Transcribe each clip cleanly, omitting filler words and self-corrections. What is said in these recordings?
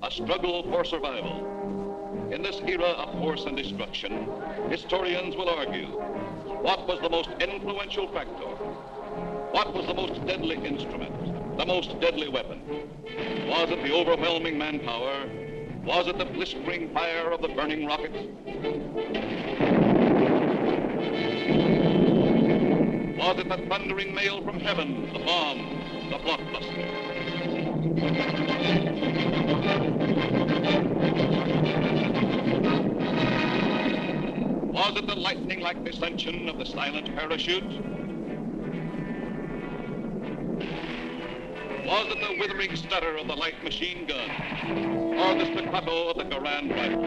a struggle for survival. In this era of force and destruction, historians will argue, what was the most influential factor? What was the most deadly instrument, the most deadly weapon? Was it the overwhelming manpower? Was it the blistering fire of the burning rockets? Was it the thundering mail from heaven, the bomb, the blockbuster? Was it the lightning-like descension of the silent parachute? Was it the withering stutter of the light machine gun? Or the staccato of the Garand rifle?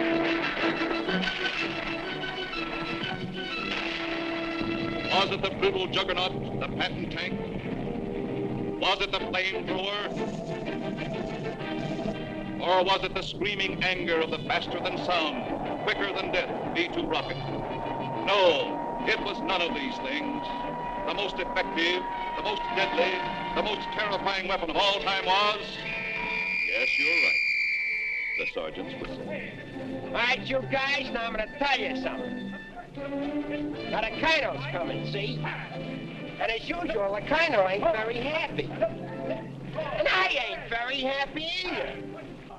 Was it the brutal juggernaut, the Patton tank? Was it the flamethrower? Or was it the screaming anger of the faster-than-sound, quicker-than-death V-2 rocket? No, it was none of these things. The most effective, the most deadly, the most terrifying weapon of all time was... Yes, you're right. The sergeant's whistle. All right, you guys, now I'm going to tell you something. Now, the Kino's coming, see? And as usual, the Kino ain't very happy. And I ain't very happy either.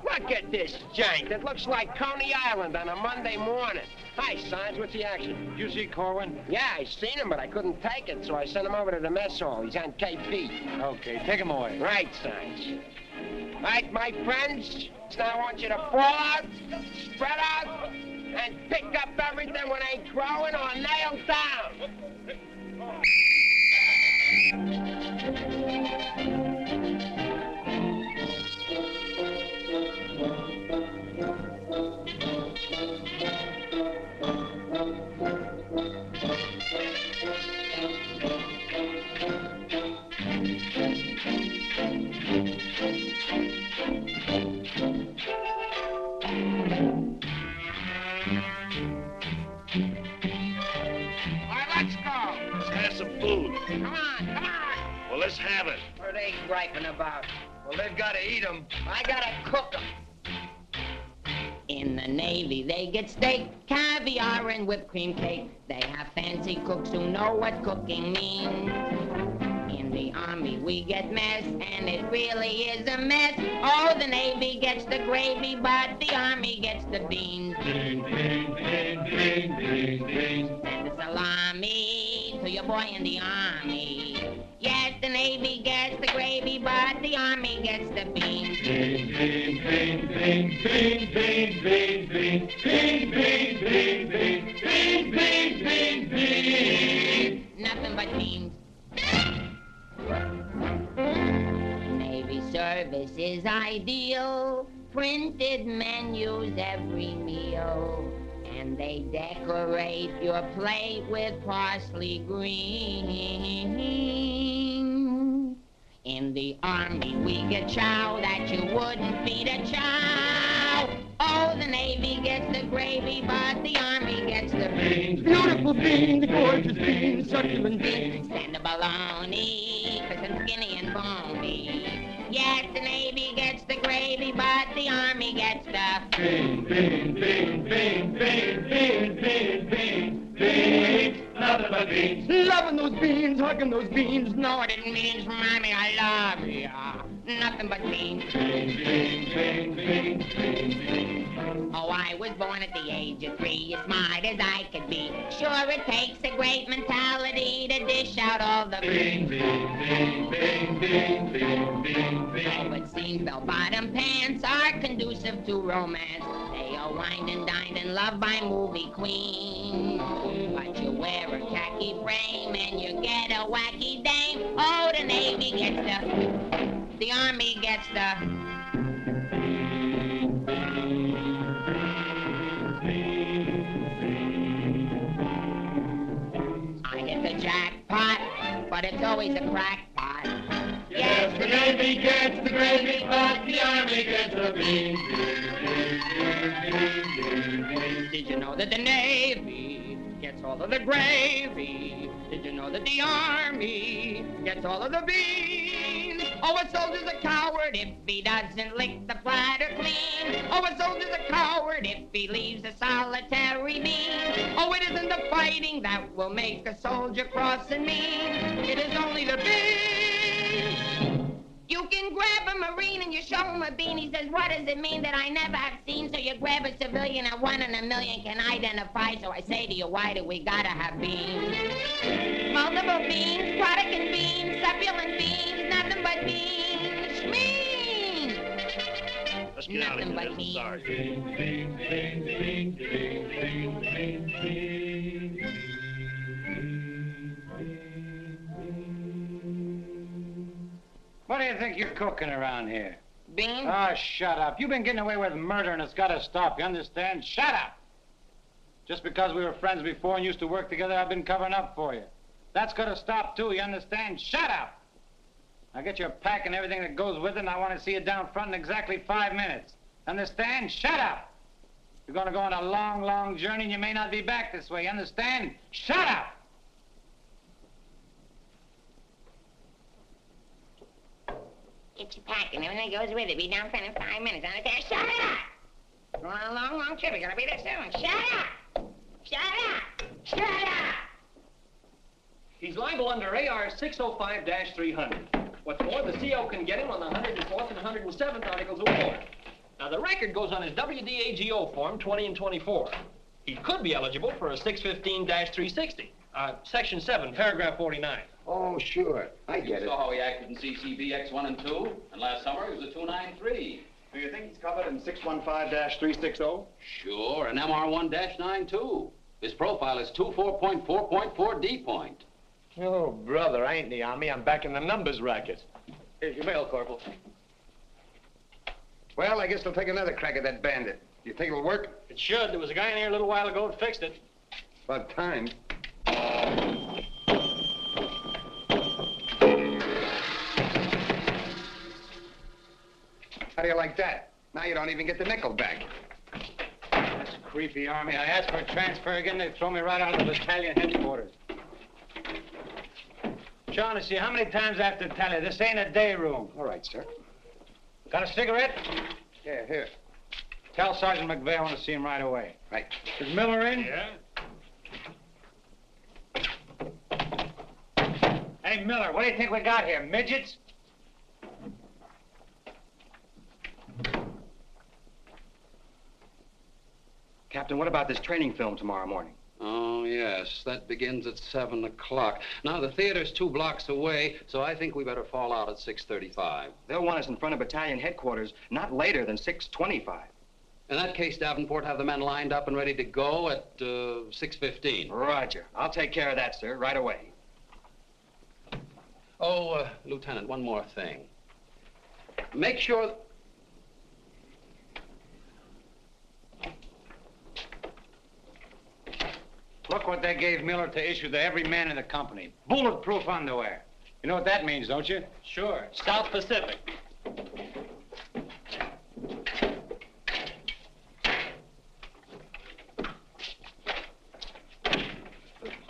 Look at this giant. It looks like Coney Island on a Monday morning. Hi, Sarge, what's the action? Did you see Corwin? Yeah, I seen him, but I couldn't take it, so I sent him over to the mess hall. He's on KP. Okay, take him away. Right, Sarge. All right, my friends, now I want you to fall out, spread out, and pick up everything when ain't growing or nailed down. Let's have it. What are they griping about? Well, they've got to eat them. I gotta cook them. In the Navy, they get steak, caviar, and whipped cream cake. They have fancy cooks who know what cooking means. In the Army, we get mess, and it really is a mess. Oh, the Navy gets the gravy, but the Army gets the beans. Bean, bean, bean, bean, bean, bean. Send a salami to your boy in the Army. Yes, the Navy gets the gravy, but the Army gets the beans. Bean, bean, bean, bean, bean, bean, bean, bean, bean, bean, bean, bean, bean, bean, bean, bean. Nothing but beans. Navy service is ideal. Printed menus every meal. And they decorate your plate with parsley green. In the Army, we get chow that you wouldn't feed a chow. Oh, the Navy gets the gravy, but the Army gets the beans. Beautiful beans, gorgeous beans, succulent beans. Stand the bologna, crisp and skinny and bony. Yes, the Navy gets the gravy, but the Army gets the bean, bean, bean, bean, bean, bean, bean, bean, beans. Nothing but beans. Loving those beans, hugging those beans. No, I didn't mean from Army, I love ya. Nothing but beans. Bean, bean, bean, bean, bean, bean. Oh, I was born at the age of 3, as smart as I could be. Sure, it takes a great mentality to dish out all the bean, bean, bean, bean, bean, bean, bean, bean. Oh, it seems bell-bottom pants are conducive to romance. They are wined and dined and loved by movie queens. But you wear a khaki frame and you get a wacky dame. Oh, the Navy gets the Army gets the... I hit the jackpot, but it's always a crackpot. Yes, the Navy gets the gravy, but the Army gets the beans. Did you know that the Navy gets all of the gravy? Did you know that the Army gets all of the beans? Oh, a soldier's a coward if he doesn't lick the platter clean. Oh, a soldier's a coward if he leaves a solitary bean. Oh, it isn't the fighting that will make a soldier cross and mean. It is only the bean. You can grab a Marine and you show him a bean. He says, what does it mean that I never have seen? So you grab a civilian that 1 in a million can identify. So I say to you, why do we gotta have beans? Multiple beans, product and beans, succulent beans, nothing but beans. Schmean! Let's get out of here. Nothing but beans. Sorry. Bean, bean, bean, bean, bean, bean, bean, bean. What do you think you're cooking around here? Beans? Oh, shut up. You've been getting away with murder and it's got to stop, you understand? Shut up! Just because we were friends before and used to work together, I've been covering up for you. That's got to stop, too, you understand? Shut up! Now get your pack and everything that goes with it, and I want to see you down front in exactly 5 minutes. Understand? Shut up! You're going to go on a long, long journey, and you may not be back this way, you understand? Shut up! Get your pack and everything goes with it. Be down front in 5 minutes. Understand? Shut up! Going on a long, long trip. You're gonna be there soon. Shut up! Shut up! Shut up! He's liable under AR 605-300. What's more, the CO can get him on the 104th and 107th Articles of War. Now, the record goes on his WDAGO form 20 and 24. He could be eligible for a 615-360, Section 7, Paragraph 49. Oh, sure. I get You it. saw how he acted in CCB X1 and 2, and last summer he was a 293. Do you think he's covered in 615-360? Sure, and MR1-9 too. His profile is 24.4.4 D point. Oh, brother, I ain't in the Army. I'm back in the numbers racket. Here's your mail, Corporal. Well, I guess they'll take another crack at that bandit. Do you think it'll work? It should. There was a guy in here a little while ago that fixed it. About time. How do you like that? Now you don't even get the nickel back. That's a creepy army. I asked for a transfer again, they throw me right out of the battalion headquarters. Shaughnessy, how many times I have to tell you, this ain't a day room. All right, sir. Got a cigarette? Yeah, here. Tell Sergeant McVeigh I want to see him right away. Right. Is Miller in? Yeah? Hey, Miller, what do you think we got here, midgets? Captain, what about this training film tomorrow morning? Oh, yes, that begins at 7 o'clock. Now, the theater's 2 blocks away, so I think we better fall out at 6:35. They'll want us in front of battalion headquarters not later than 6:25. In that case, Davenport, have the men lined up and ready to go at 6:15. Roger. I'll take care of that, sir, right away. Oh, Lieutenant, one more thing. Make sure... Look what they gave Miller to issue to every man in the company. Bulletproof underwear. You know what that means, don't you? Sure. South Pacific.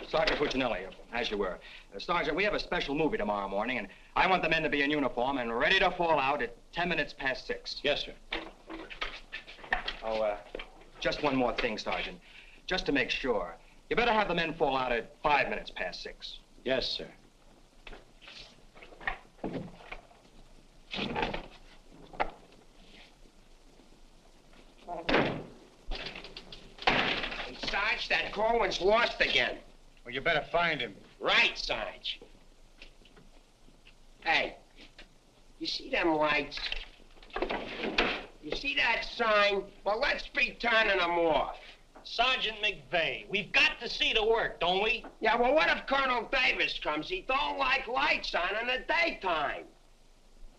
Sergeant Puccinelli, as you were. Sergeant, we have a special movie tomorrow morning, and I want the men to be in uniform and ready to fall out at 10 minutes past 6. Yes, sir. Oh, just one more thing, Sergeant. Just to make sure. You better have the men fall out at 5 minutes past 6. Yes, sir. Hey, Sarge, that Corwin's lost again. Well, you better find him. Right, Sarge. Hey, you see them lights? You see that sign? Well, let's be turning them off. Sergeant McVeigh, we've got to see the work, don't we? Yeah, well, what if Colonel Davis comes? He don't like lights on in the daytime.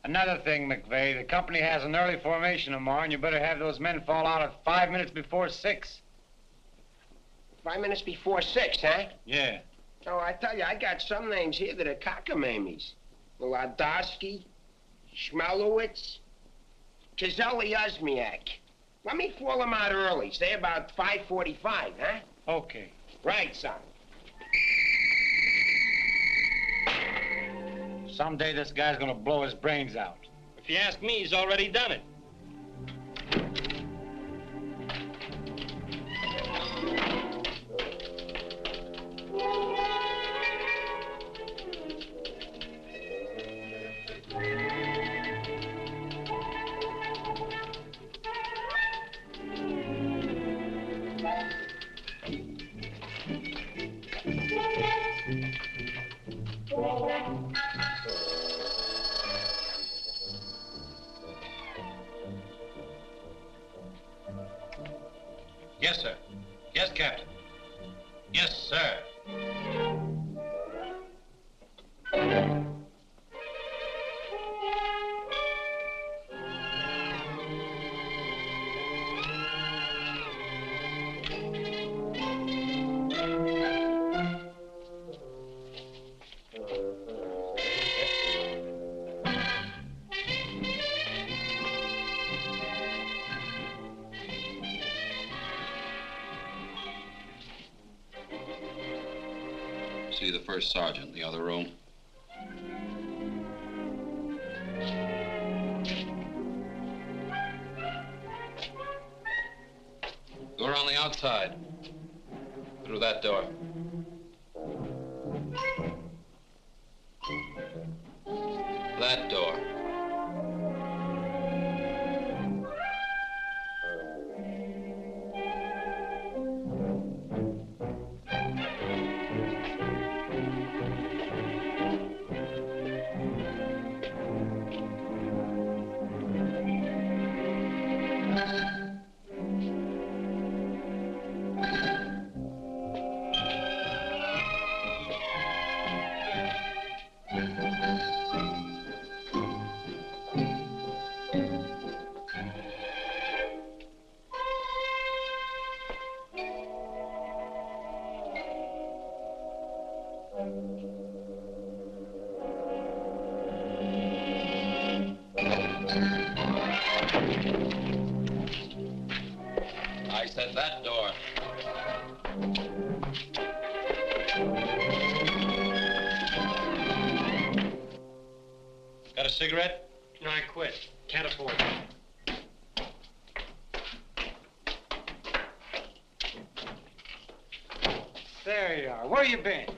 Another thing, McVeigh, the company has an early formation tomorrow, and you better have those men fall out at 5 minutes before 6. 5 minutes before 6, huh? Yeah. Oh, I tell you, I got some names here that are cockamamies. Wladowski, Schmelowitz, Kazeli Osmiak. Let me fall them out early, say about 5:45, huh? Okay. Right, son. Someday this guy's gonna blow his brains out. If you ask me, he's already done it. Yes, sir. Yes, Captain. Yes, sir. See the first sergeant in the other room. Go around the outside. Through that door. That door. I said that door. Got a cigarette? No, I quit. Can't afford it. There you are. Where you been?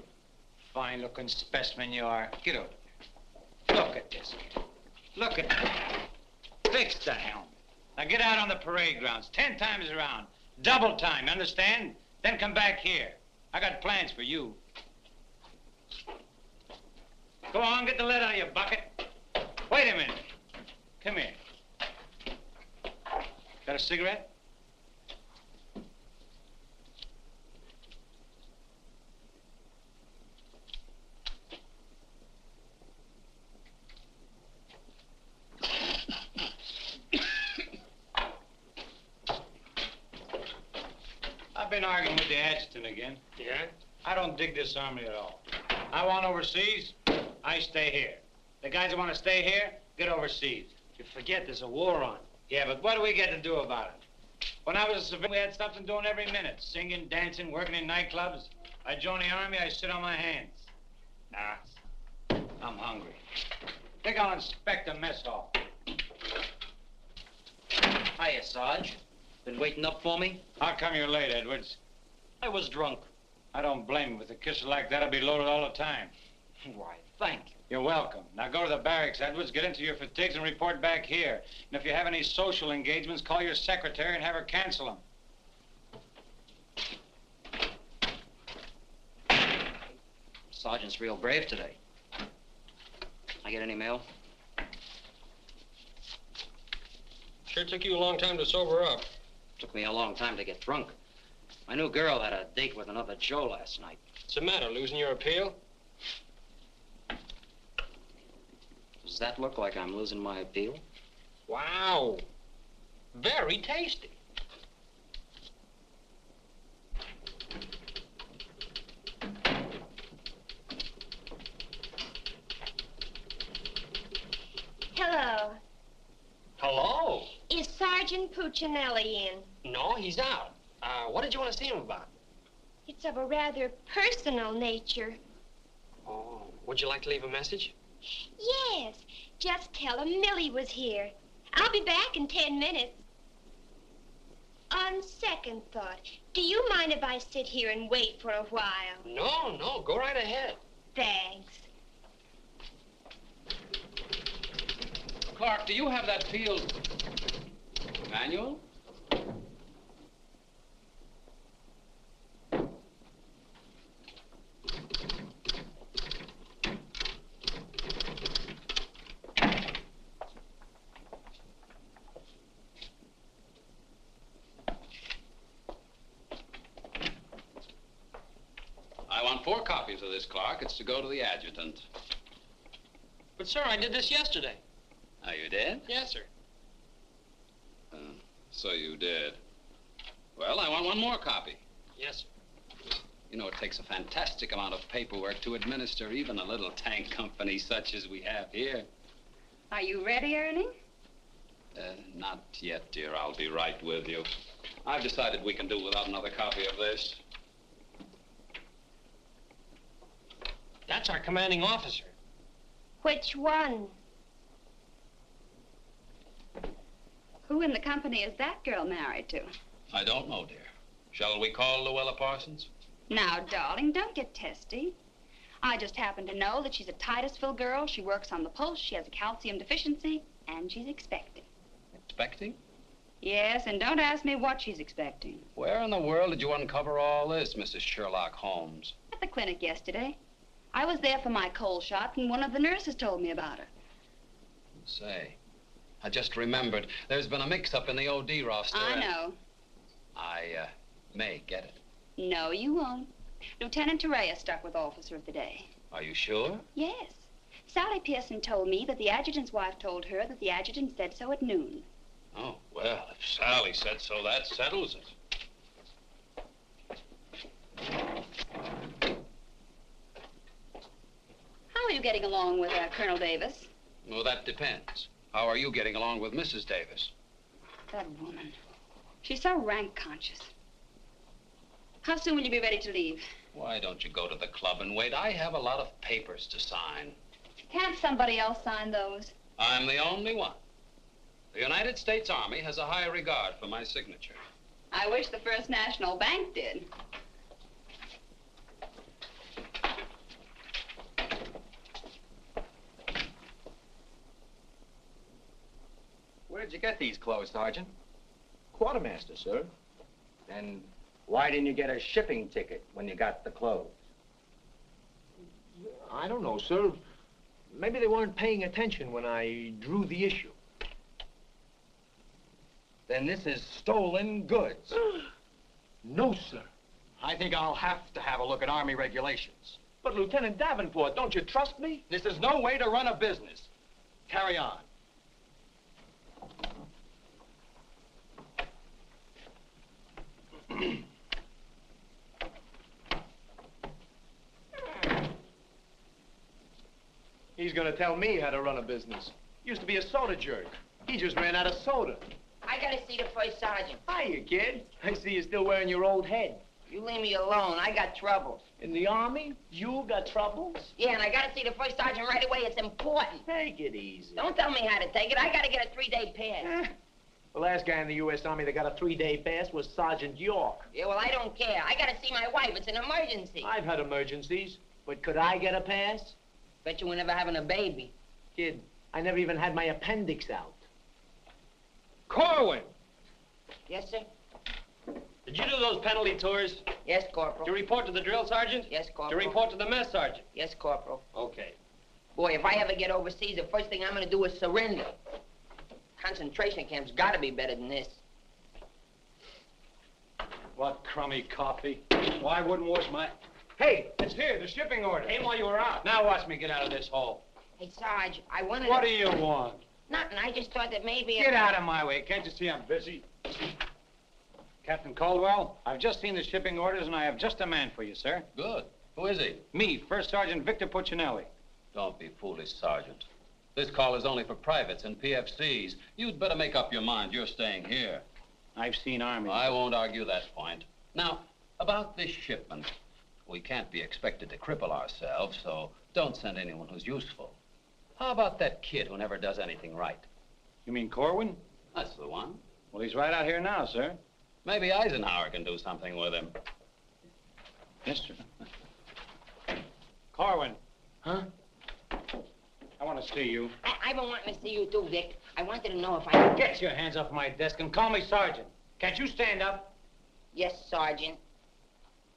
Fine-looking specimen you are. Get over there. Look at this kid. Look at that. Fix the helmet. Now get out on the parade grounds 10 times around. Double time, understand? Then come back here. I got plans for you. Go on, get the lead out of your bucket. Wait a minute. Come here. Got a cigarette? I've been arguing with the adjutant again. Yeah? I don't dig this army at all. I want overseas, I stay here. The guys that want to stay here, get overseas. You forget there's a war on. Yeah, but what do we get to do about it? When I was a civilian, we had something doing every minute. Singing, dancing, working in nightclubs. I joined the army, I sit on my hands. Nah, I'm hungry. Think I'll inspect the mess hall. Hiya, Sarge. Been waiting up for me? How come you're late, Edwards? I was drunk. I don't blame you. With a kisser like that, I'll be loaded all the time. Why, thank you. You're welcome. Now go to the barracks, Edwards, get into your fatigues and report back here. And if you have any social engagements, call your secretary and have her cancel them. Sergeant's real brave today. I get any mail? Sure took you a long time to sober up. Took me a long time to get drunk. My new girl had a date with another Joe last night. What's the matter, losing your appeal? Does that look like I'm losing my appeal? Wow. Very tasty. Hello. Hello. Is Sergeant Puccinelli in? No, he's out. What did you want to see him about? It's of a rather personal nature. Oh, would you like to leave a message? Yes. Just tell him Millie was here. I'll be back in 10 minutes. On second thought, do you mind if I sit here and wait for a while? No, go right ahead. Thanks. Clark, do you have that field manual? I want 4 copies of this, Clark. It's to go to the adjutant. But, sir, I did this yesterday. Oh, you did? Yes, sir. So you did. Well, I want 1 more copy. Yes, sir. You know, it takes a fantastic amount of paperwork to administer even a little tank company such as we have here. Are you ready, Ernie? Not yet, dear. I'll be right with you. I've decided we can do without another copy of this. That's our commanding officer. Which one? Who in the company is that girl married to? I don't know, dear. Shall we call Luella Parsons? Now, darling, don't get testy. I just happen to know that she's a Titusville girl. She works on the pulse. She has a calcium deficiency, and she's expecting. Expecting? Yes, and don't ask me what she's expecting. Where in the world did you uncover all this, Mrs. Sherlock Holmes? At the clinic yesterday. I was there for my cold shot, and one of the nurses told me about her. Say, I just remembered. There's been a mix-up in the OD roster. I know. I may get it. No, you won't. Lieutenant Torrea stuck with Officer of the Day. Are you sure? Yes. Sally Pearson told me that the adjutant's wife told her that the adjutant said so at noon. Oh, well, if Sally said so, that settles it. How are you getting along with Colonel Davis? Well, that depends. How are you getting along with Mrs. Davis? That woman. She's so rank conscious. How soon will you be ready to leave? Why don't you go to the club and wait? I have a lot of papers to sign. Can't somebody else sign those? I'm the only one. The United States Army has a high regard for my signature. I wish the First National Bank did. Where'd you get these clothes, Sergeant? Quartermaster, sir. Then why didn't you get a shipping ticket when you got the clothes? I don't know, sir. Maybe they weren't paying attention when I drew the issue. Then this is stolen goods. No, sir. I think I'll have to have a look at Army regulations. But, Lieutenant Davenport, don't you trust me? This is no way to run a business. Carry on. He's gonna tell me how to run a business. Used to be a soda jerk. He just ran out of soda. I gotta see the first sergeant. Hiya, kid. I see you're still wearing your old head. You leave me alone. I got troubles. In the Army? You got troubles? Yeah, and I gotta see the first sergeant right away. It's important. Take it easy. Don't tell me how to take it. I gotta get a 3-day pass. The last guy in the U.S. Army that got a 3-day pass was Sergeant York. Yeah, well, I don't care. I gotta see my wife. It's an emergency. I've had emergencies, but could I get a pass? Bet you were never having a baby. Kid, I never even had my appendix out. Corwin! Yes, sir? Did you do those penalty tours? Yes, Corporal. To report to the drill sergeant? Yes, Corporal. To report to the mess sergeant? Yes, Corporal. Okay. Boy, if I ever get overseas, the first thing I'm gonna do is surrender. Concentration camp's gotta be better than this. What crummy coffee. Why wouldn't wash my... Hey, it's here, the shipping order. Came while you were out. Now watch me get out of this hole. Hey, Sarge, I wanted What to... do you want? Nothing. I just thought that maybe... Get out of my way. Can't you see I'm busy? Captain Caldwell, I've just seen the shipping orders, and I have just a man for you, sir. Good. Who is he? Me, First Sergeant Victor Puccinelli. Don't be foolish, Sergeant. This call is only for privates and PFCs. You'd better make up your mind. You're staying here. I've seen Army. I won't argue that point. Now, about this shipment. We can't be expected to cripple ourselves, so don't send anyone who's useful. How about that kid who never does anything right? You mean Corwin? That's the one. Well, he's right out here now, sir. Maybe Eisenhower can do something with him. Mister. Corwin. Huh? I want to see you. I've been wanting to see you too, Vic. I wanted to know if I could... Get your hands off my desk and call me Sergeant. Can't you stand up? Yes, Sergeant.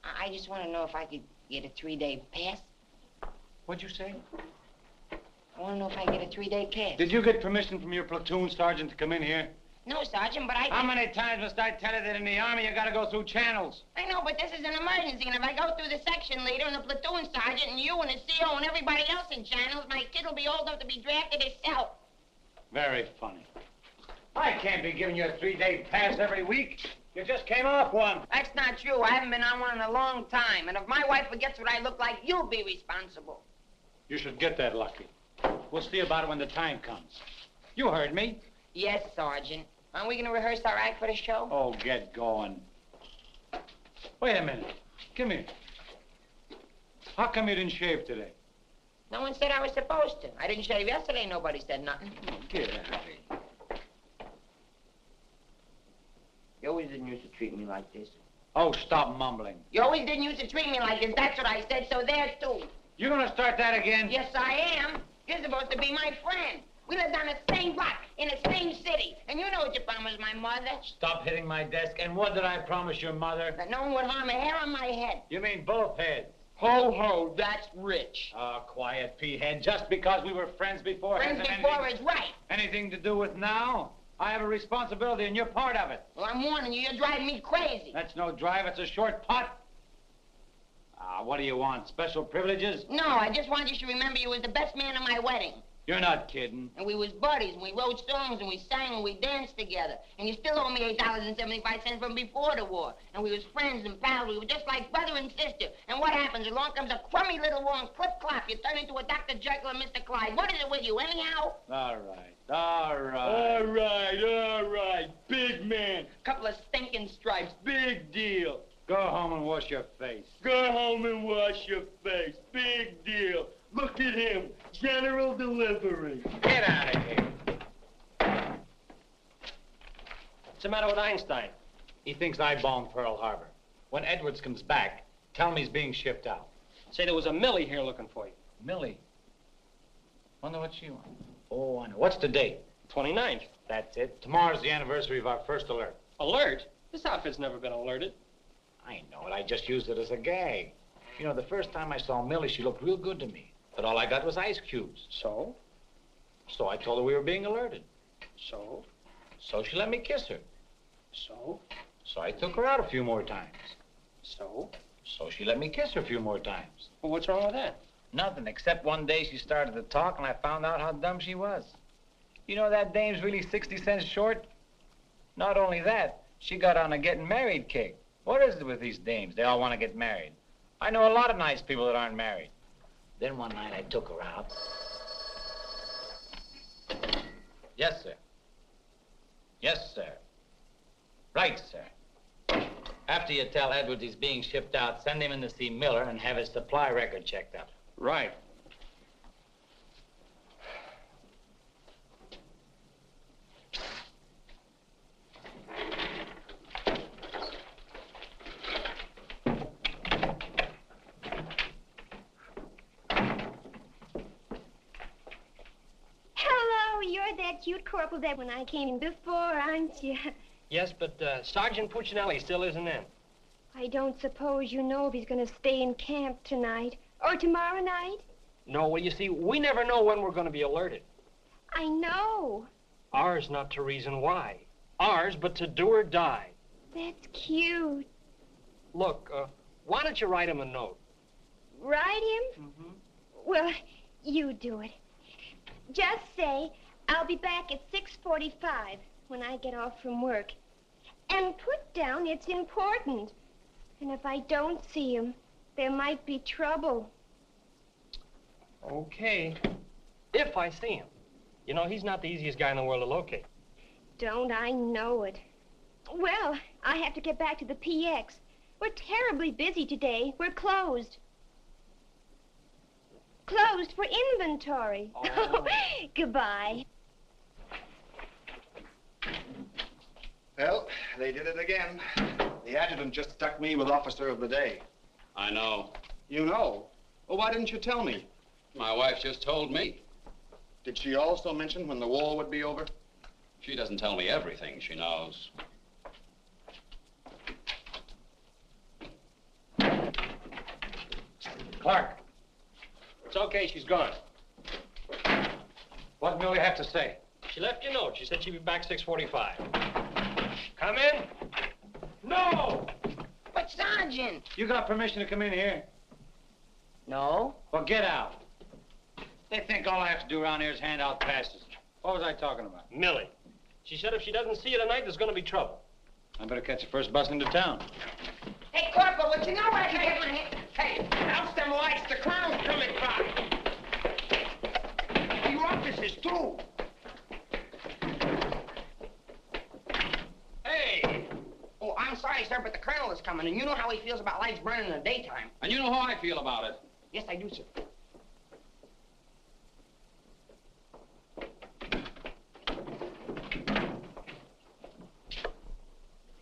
I just want to know if I could get a 3-day pass. What'd you say? I want to know if I can get a 3-day pass. Did you get permission from your platoon sergeant to come in here? No, Sergeant, but I... How many times must I tell you that in the Army you gotta go through channels? I know, but this is an emergency, and if I go through the section leader and the platoon sergeant and you and the CO and everybody else in channels, my kid will be old enough to be drafted himself. Very funny. I can't be giving you a 3-day pass every week. You just came off one. That's not true. I haven't been on one in a long time, and if my wife forgets what I look like, you'll be responsible. You should get that lucky. We'll see about it when the time comes. You heard me. Yes, Sergeant. Aren't we going to rehearse our act for the show? Oh, get going. Wait a minute. Come here. How come you didn't shave today? No one said I was supposed to. I didn't shave yesterday. Nobody said nothing. Get out of here. You always didn't used to treat me like this. Oh, stop mumbling. You always didn't used to treat me like this. That's what I said, so there, too. You gonna start that again? Yes, I am. You're supposed to be my friend. We lived on the same block, in the same city. And you know what you promised my mother. Stop hitting my desk. And what did I promise your mother? That no one would harm a hair on my head. You mean both heads? Ho, ho, that's rich. Oh, quiet, P-head. Just because we were friends before... Friends before is right. Anything to do with now? I have a responsibility, and you're part of it. Well, I'm warning you, you're driving me crazy. That's no drive. It's a short putt. What do you want? Special privileges? No, I just want you to remember you was the best man at my wedding. You're not kidding. And we was buddies, and we wrote songs, and we sang, and we danced together. And you still owe me $8.75 from before the war. And we was friends and pals. We were just like brother and sister. And what happens? Along comes a crummy little war and clip-clop. You turn into a Dr. Jekyll and Mr. Clyde. What is it with you, anyhow? All right, all right. All right, all right. Big man. Couple of stinking stripes. Big deal. Go home and wash your face. Go home and wash your face. Big deal. Look at him. General delivery. Get out of here. What's the matter with Einstein? He thinks I bombed Pearl Harbor. When Edwards comes back, tell him he's being shipped out. Say there was a Millie here looking for you. Millie? Wonder what she wants. Oh, I know. What's the date? 29th. That's it. Tomorrow's the anniversary of our first alert. Alert? This outfit's never been alerted. I know it. I just used it as a gag. You know, the first time I saw Millie, she looked real good to me. But all I got was ice cubes. So? So I told her we were being alerted. So? So she let me kiss her. So? So I took her out a few more times. So? So she let me kiss her a few more times. Well, what's wrong with that? Nothing, except one day she started to talk and I found out how dumb she was. You know that dame's really 60 cents short? Not only that, she got on a getting married kick. What is it with these dames? They all want to get married. I know a lot of nice people that aren't married. Then one night I took her out. Yes, sir. Yes, sir. Right, sir. After you tell Edwards he's being shipped out, send him in to see Miller and have his supply record checked up. Right. That cute corporal that when I came in before, aren't you? Yes, but Sergeant Puccinelli still isn't in. I don't suppose you know if he's going to stay in camp tonight or tomorrow night? No, well, you see, we never know when we're going to be alerted. I know. Ours not to reason why. Ours, but to do or die. That's cute. Look, why don't you write him a note? Write him? Mm-hmm. Well, you do it. Just say, I'll be back at 6:45 when I get off from work. And put down it's important. And if I don't see him, there might be trouble. Okay. If I see him. You know, he's not the easiest guy in the world to locate. Don't I know it? Well, I have to get back to the PX. We're terribly busy today. We're closed. Closed for inventory. Oh. Goodbye. Well, they did it again. The adjutant just stuck me with Officer of the Day. I know. You know? Well, why didn't you tell me? My wife just told me. Did she also mention when the war would be over? She doesn't tell me everything she knows. Clark, It's okay, she's gone. what did Millie have to say? She left you a note. She said she'd be back 6:45. Come in. No! But, Sergeant. You got permission to come in here? No. Well, get out. They think all I have to do around here is hand out passes. What was I talking about? Millie. She said if she doesn't see you tonight, there's gonna be trouble. I better catch the first bus into town. Hey, Corporal, what you know where I can get my hand? Hey, house them lights, the crown's coming by. You officers, too. Hey! Oh, I'm sorry, sir, but the colonel is coming, and you know how he feels about lights burning in the daytime. And you know how I feel about it. Yes, I do, sir.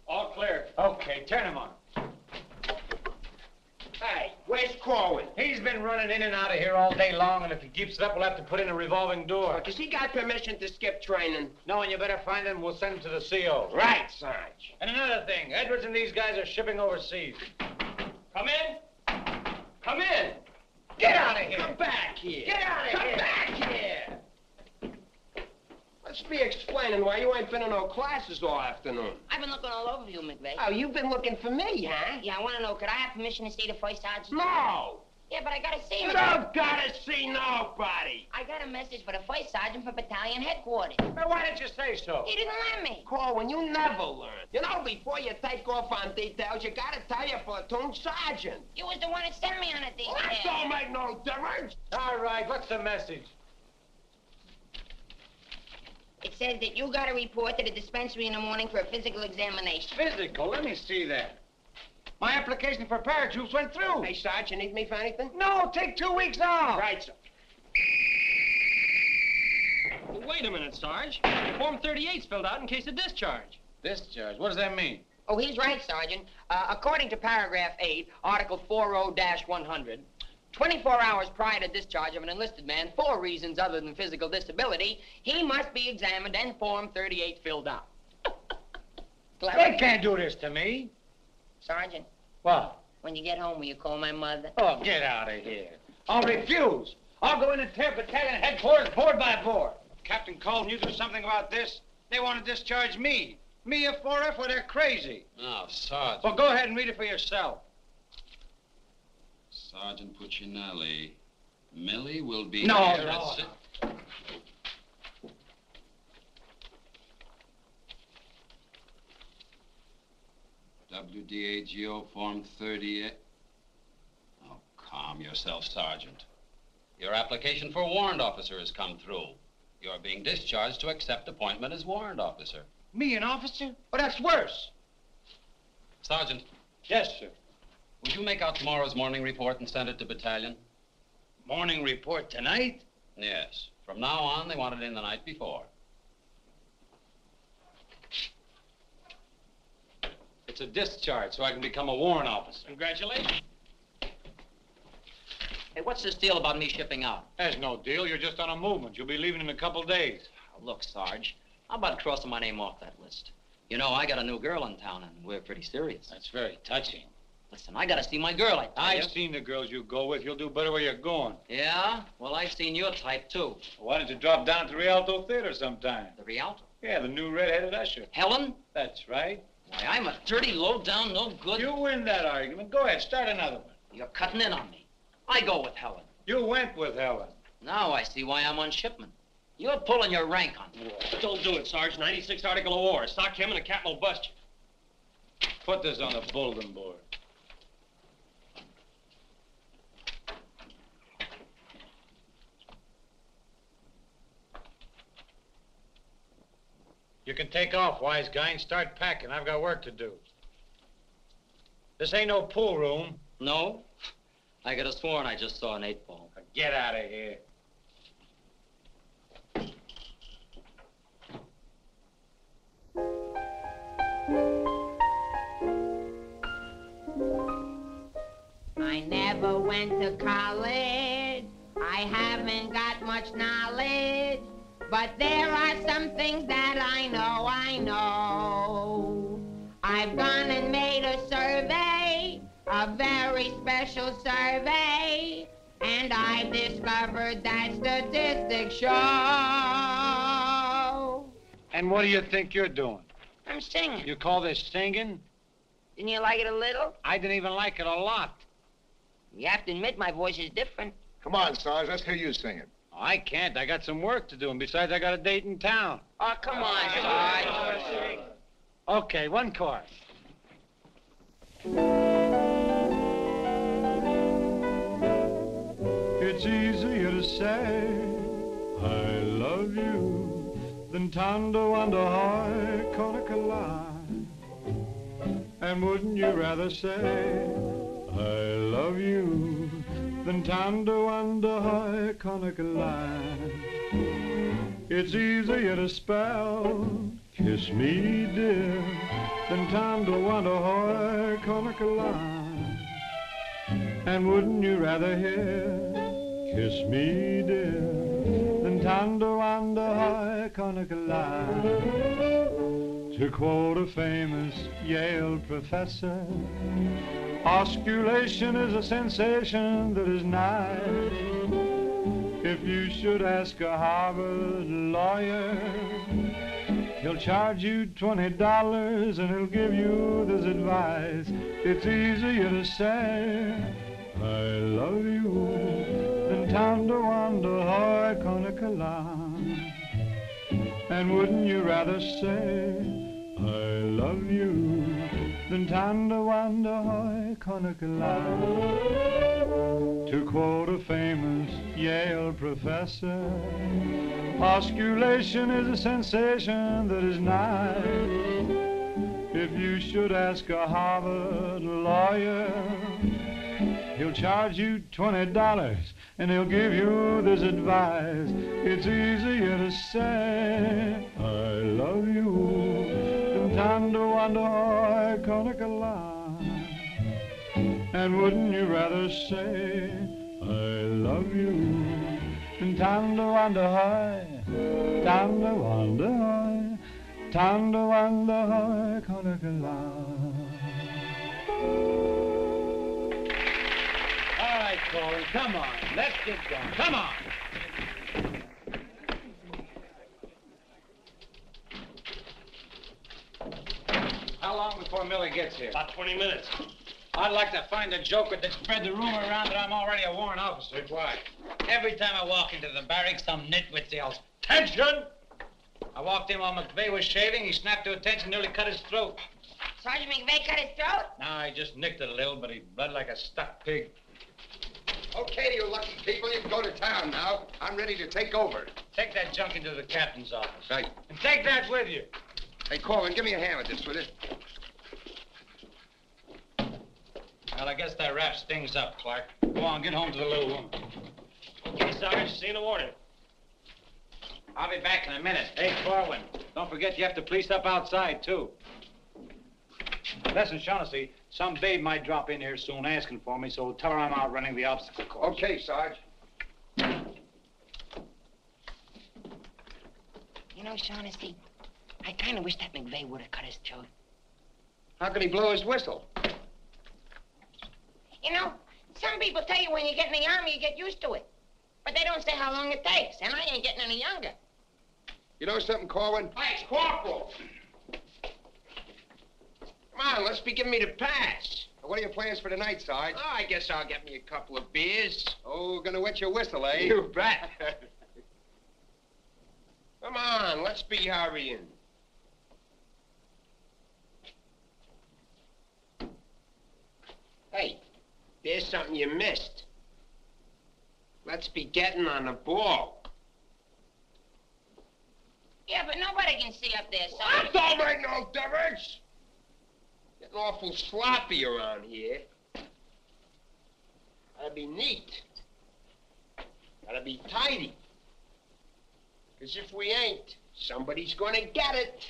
All clear. Okay, turn him on. Hey, where's Corwin? He's been running in and out of here all day long, and if he keeps it up, we'll have to put in a revolving door. Because he got permission to skip training. No, and you better find him. We'll send him to the CO. Right, Sarge. And another thing, Edwards and these guys are shipping overseas. Come in. Come in. Get out of here. Come back here. Get out of here. Come back here. Let's be explaining why you ain't been in no classes all afternoon. I've been looking all over you, McVeigh. Oh, you've been looking for me, huh? Yeah, I want to know, could I have permission to see the first sergeant? No! Yeah, but I gotta see him. You don't gotta see nobody. I got a message for the first sergeant for battalion headquarters. Well, why didn't you say so? He didn't let me. Corwin, you never learn. You know, before you take off on details, you gotta tell your platoon sergeant. You was the one that sent me on a detail. Well, that don't make no difference. All right, what's the message? It says that you got to report to the dispensary in the morning for a physical examination. Physical? Let me see that. My application for paratroops went through. Hey, Sarge, you need me for anything? No, take 2 weeks off. Right, sir. Well, wait a minute, Sarge. Form 38's filled out in case of discharge. Discharge? What does that mean? Oh, he's right, Sergeant. According to paragraph 8, Article 40-100, 24 hours prior to discharge of an enlisted man for reasons other than physical disability, he must be examined and Form 38 filled out. They can't do this to me. Sergeant, What? when you get home, will you call my mother? Oh, get out of here. I'll refuse. I'll go in and tear battalion headquarters board by board. Captain Cole knew there was something about this. They want to discharge me. Me, a 4F, well, they're crazy. Now, Sergeant. Well, go ahead and read it for yourself. Sergeant Puccinelli. Millie will be No, here no. at WDAGO Form 38. Oh, calm yourself, Sergeant. Your application for warrant officer has come through. You're being discharged to accept appointment as warrant officer. Me, an officer? Oh, that's worse. Sergeant, Yes, sir. would you make out tomorrow's morning report and send it to battalion? Morning report tonight? Yes. From now on, they want it in the night before. It's a discharge, so I can become a warrant officer. Congratulations. Hey, what's this deal about me shipping out? There's no deal. You're just on a movement. You'll be leaving in a couple days. Oh, look, Sarge, how about crossing my name off that list? You know, I got a new girl in town, and we're pretty serious. That's very touching. Listen, I gotta see my girl, I tell you. I've seen the girls you go with. You'll do better where you're going. Yeah? Well, I've seen your type, too. Why don't you drop down to the Rialto Theater sometime? The Rialto? Yeah, the new red-headed usher. Helen? That's right. Why, I'm a dirty, low-down, no good... You win that argument. Go ahead, start another one. You're cutting in on me. I go with Helen. You went with Helen. Now I see why I'm on shipment. You're pulling your rank on me. Don't do it, Sarge. 96th Article of War. Sock him and the captain will bust you. Put this on the bulletin board. You can take off, wise guy, and start packing. I've got work to do. This ain't no pool room. No? I could have sworn I just saw an 8-ball. Get out of here. I never went to college. I haven't got much knowledge. But there are some things that I know. I've gone and made a survey, a very special survey, and I've discovered that statistics show. And what do you think you're doing? I'm singing. You call this singing? Didn't you like it a little? I didn't even like it a lot. You have to admit my voice is different. Come on, Sarge, let's hear you sing it. I can't. I got some work to do, and besides, I got a date in town. Oh, come on, Sarge. Okay, one chorus. It's easier to say I love you than to wonder how Conacola. And wouldn't you rather say I love you than to wonder how Conacola? It's easier to spell kiss me dear than to wonder how Conacola. And wouldn't you rather hear kiss me dear than to wonder how Conacola? To quote a famous Yale professor, osculation is a sensation that is nice. If you should ask a Harvard lawyer, he'll charge you $20 and he'll give you this advice. It's easier to say I love you than to wonder how Conacola. And wouldn't you rather say I love you than to wonder how Conacola? To quote a famous Yale professor, osculation is a sensation that is nice. If you should ask a Harvard lawyer, he'll charge you $20 and he'll give you this advice. It's easier to say I love you than to wonder how Conacola. And wouldn't you rather say I love you than to wonder how, to wonder how Conacola. All right, Corey, come on. Let's get going. Come on. How long before Millie gets here? About 20 minutes. I'd like to find a joker that spread the rumor around that I'm already a warrant officer. Why? Every time I walk into the barracks, some nitwit yells, "Attention!" I walked in while McVeigh was shaving. He snapped to attention, nearly cut his throat. Sergeant McVeigh cut his throat? No, he just nicked it a little, but he bled like a stuck pig. Okay, you lucky people, you can go to town now. I'm ready to take over. Take that junk into the captain's office. Right. And take that with you. Hey, Corwin, give me a hand with this, will you? Well, I guess that wraps things up, Clark. Go on, get home to the little woman. Okay, Sarge, see you in the morning. I'll be back in a minute. Hey, Corwin, don't forget you have to police up outside, too. Listen, Shaughnessy, some babe might drop in here soon asking for me, so tell her I'm out running the obstacle course. Okay, Sarge. You know, Shaughnessy, I kind of wish that McVeigh would have cut his throat. How can he blow his whistle? You know, some people tell you when you get in the army, you get used to it. But they don't say how long it takes, and I ain't getting any younger. You know something, Corwin? Hey, Corporal! Come on, let's be giving me the pass. What are your plans for tonight, Sarge? Oh, I guess I'll get me a couple of beers. Oh, gonna wet your whistle, eh? You bet. Come on, let's be hurrying. Hey, there's something you missed. Let's be getting on the ball. Yeah, but nobody can see up there, son. That don't make no difference. Getting awful sloppy around here. That'd be neat. Gotta be tidy. Because if we ain't, somebody's gonna get it.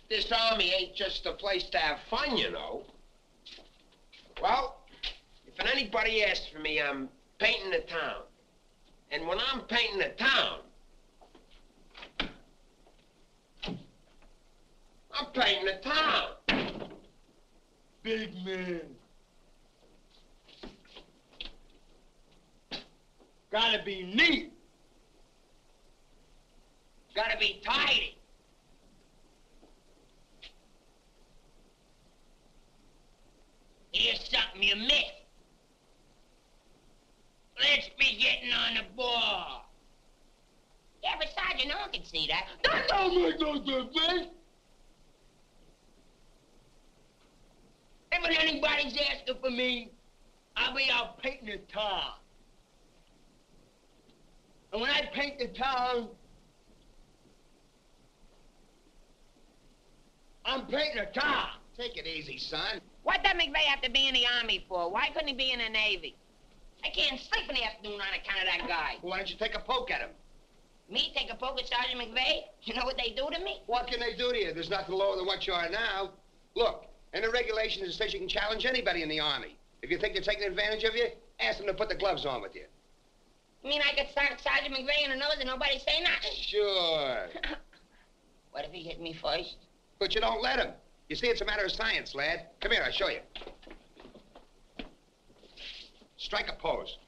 This army ain't just a place to have fun, you know. Well, if anybody asks for me, I'm painting the town. And when I'm painting the town, I'm painting the town. Big man. Gotta be neat. Gotta be tidy. Here's something you missed. Let's be getting on the ball. Yeah, but Sergeant, no one can see that. Don't make no difference. If anybody's asking for me, I'll be out painting the town. And when I paint the town, I'm painting the town. Take it easy, son. What does McVeigh have to be in the Army for? Why couldn't he be in the Navy? I can't sleep in the afternoon on account of that guy. Why don't you take a poke at him? Me take a poke at Sergeant McVeigh? You know what they do to me? What can they do to you? There's nothing lower than what you are now. Look, in the regulations, it says you can challenge anybody in the Army. If you think they're taking advantage of you, ask them to put the gloves on with you. You mean I could start Sergeant McVeigh in the nose and nobody say nothing? Sure. What if he hit me first? But you don't let him. You see, it's a matter of science, lad. Come here, I'll show you. Strike a pose.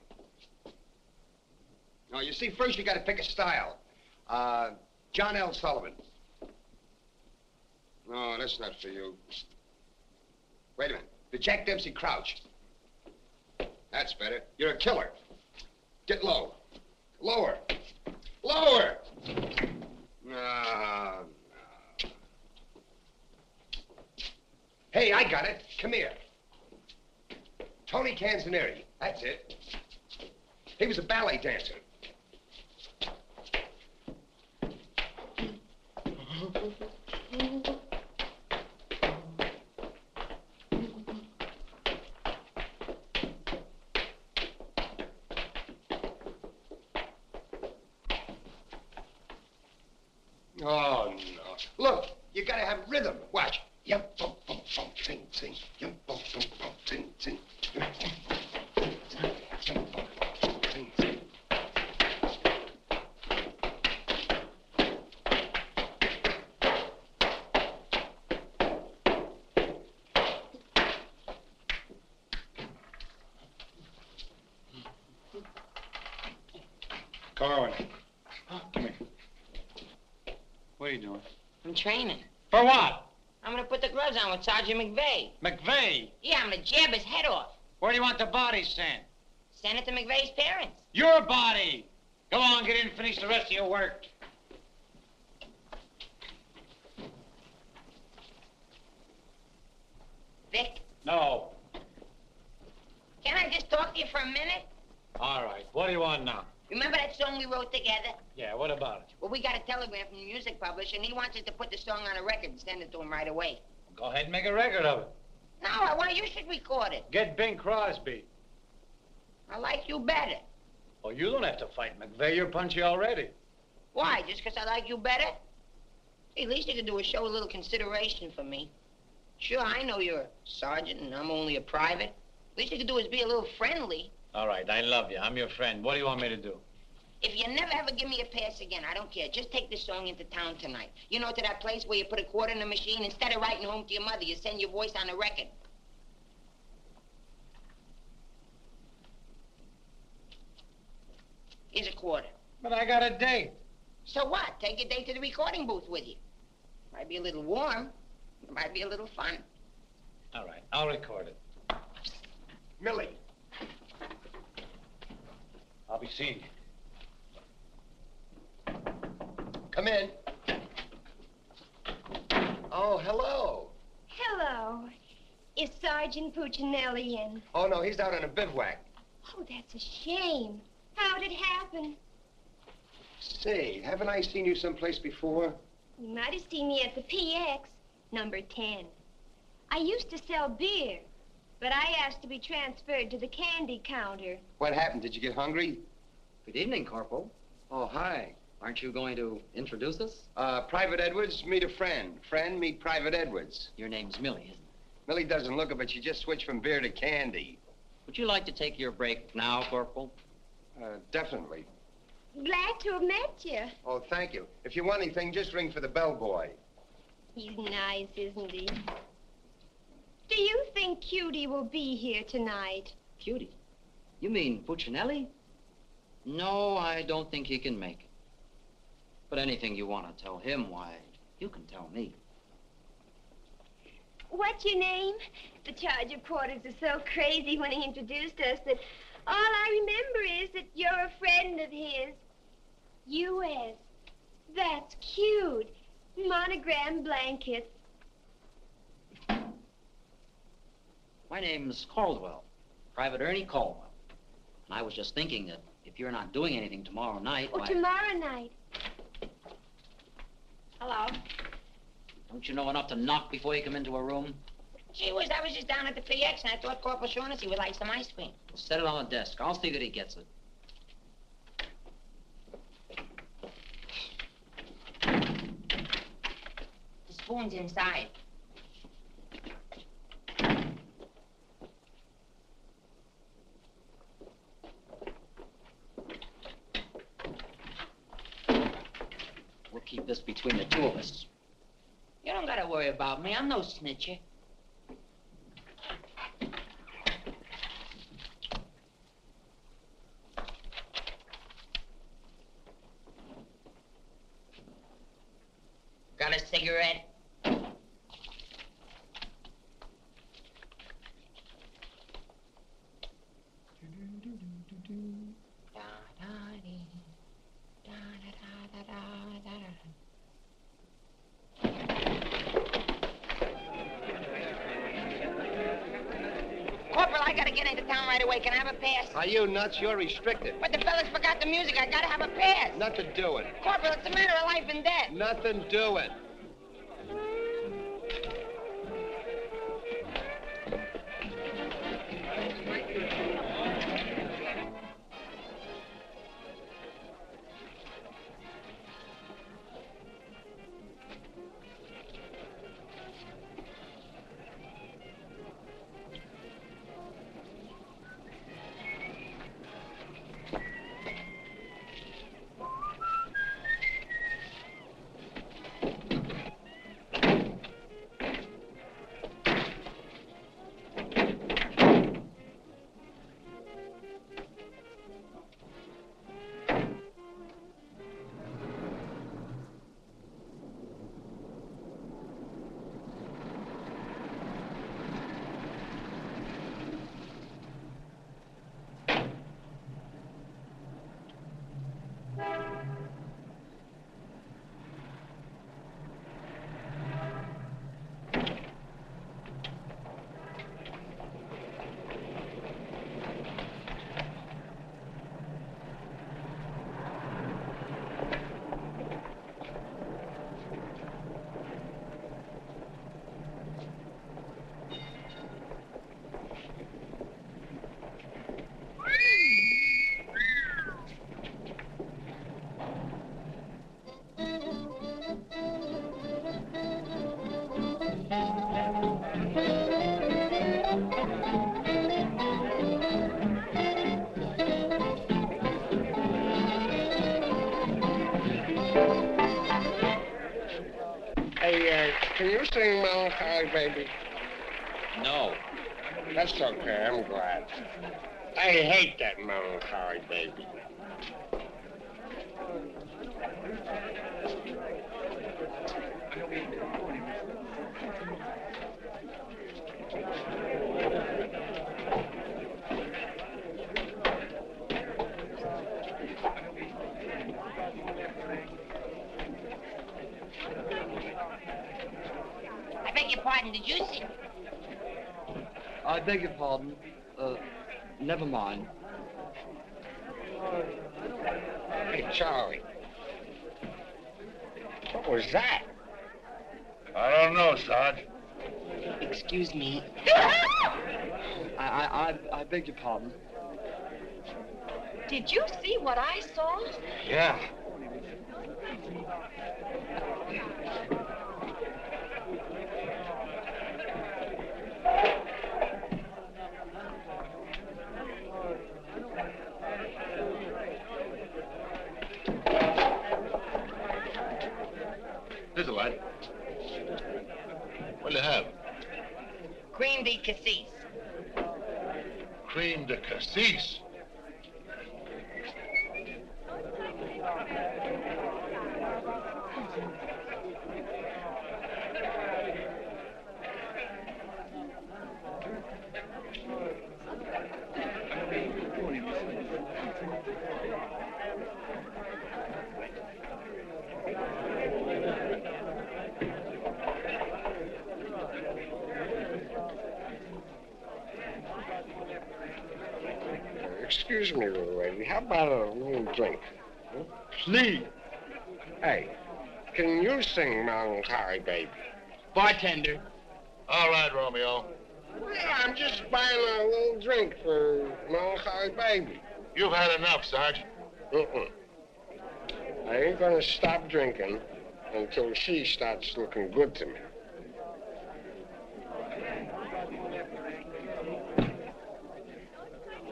Now, you see, first you gotta pick a style. John L. Sullivan. No, that's not for you. Wait a minute. The Jack Dempsey Crouch. That's better. You're a killer. Get low. Lower. Lower! No. Hey, I got it. Come here. Tony Canzoneri. That's it. He was a ballet dancer. Oh, no. Look, you gotta have rhythm. Watch. Yum, bum, bum, bum, sing, sing. Yum, bum, bum, bum, sing, sing. Yum, bum, bum, sing, sing. Corwin. Come here. What are you doing? I'm training. For what? I'm gonna put the gloves on with Sergeant McVeigh. McVeigh? Yeah, I'm gonna jab his head off. Where do you want the body sent? Send it to McVeigh's parents. Your body! Go on, get in and finish the rest of your work. Vic, No. can I just talk to you for a minute? All right. What do you want now? Remember that song we wrote together? Yeah, what about it? Well, we got a telegram from the music publisher, and he wants us to put the song on a record and send it to him right away. Go ahead and make a record of it. No, I want you should record it. Get Bing Crosby. I like you better. Oh, you don't have to fight McVeigh. You're punchy already. Why? Just 'cause I like you better? Hey, at least you could do is show a little consideration for me. Sure, I know you're a sergeant and I'm only a private. At least you could do is be a little friendly. All right, I love you. I'm your friend. What do you want me to do? If you never ever give me a pass again, I don't care. Just take this song into town tonight. You know, to that place where you put a quarter in the machine, instead of writing home to your mother, you send your voice on the record. Here's a quarter. But I got a date. So what? Take your date to the recording booth with you. Might be a little warm. It might be a little fun. All right, I'll record it. Millie. I'll be seeing you. Come in. Oh, hello. Hello. Is Sergeant Puccinelli in? Oh, no, he's out on a bivouac. Oh, that's a shame. How'd it happen? Say, haven't I seen you someplace before? You might have seen me at the PX, number 10. I used to sell beer. but I asked to be transferred to the candy counter. What happened? Did you get hungry? Good evening, Corporal. Oh, hi. Aren't you going to introduce us? Private Edwards, meet a friend. Friend, meet Private Edwards. Your name's Millie, isn't it? Millie doesn't look it, but she just switched from beer to candy. Would you like to take your break now, Corporal? Definitely. Glad to have met you. Oh, thank you. If you want anything, just ring for the bellboy. He's nice, isn't he? Do you think Cutie will be here tonight? Cutie? You mean Puccinelli? No, I don't think he can make it. But anything you want to tell him, why, you can tell me. What's your name? The charge reporters are so crazy when he introduced us that all I remember is that you're a friend of his. U.S. That's cute. Monogram blankets. My name's Caldwell, Private Ernie Caldwell. And I was just thinking that if you're not doing anything tomorrow night, Oh, tomorrow night. Hello. Don't you know enough to knock before you come into a room? Gee whiz, I was just down at the PX and I thought Corporal Shaughnessy would like some ice cream. Well, set it on the desk. I'll see that he gets it. The spoon's inside. We'll keep this between the two of us. You don't gotta worry about me. I'm no snitcher. Got a cigarette? Corporal, I gotta get into town right away. Can I have a pass? Are you nuts? You're restricted. But the fellas forgot the music. I gotta have a pass. Nothing doing. Corporal, it's a matter of life and death. Nothing doing. Can you sing Melancholy Baby? No. That's okay, I'm glad. I hate that Melancholy Baby. I beg your pardon, did you sing? I beg your pardon. Never mind. Hey, Charlie. What was that? I don't know, Sarge. Excuse me. I beg your pardon. Did you see what I saw? Yeah. Here's a light. What do you have? Cream de cassis. Cream de cassis. Excuse me, little lady. How about a little drink? Huh? Please. Hey, can you sing Melancholy Baby? Bartender. All right, Romeo. Yeah, I'm just buying a little drink for Melancholy Baby. You've had enough, Sarge. I ain't gonna stop drinking until she starts looking good to me.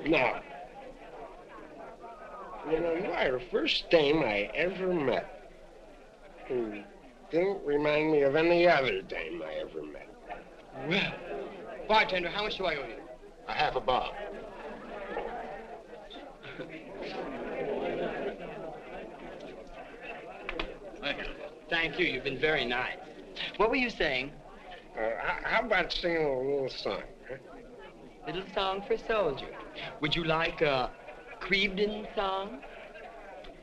Now, you know, you are the first dame I ever met who didn't remind me of any other dame I ever met. Well, bartender, how much do I owe you? A half a bob. Thank you. Thank you. You've been very nice. What were you saying? How about singing a little song? Huh? Little song for a soldier. Would you like a Creebden song?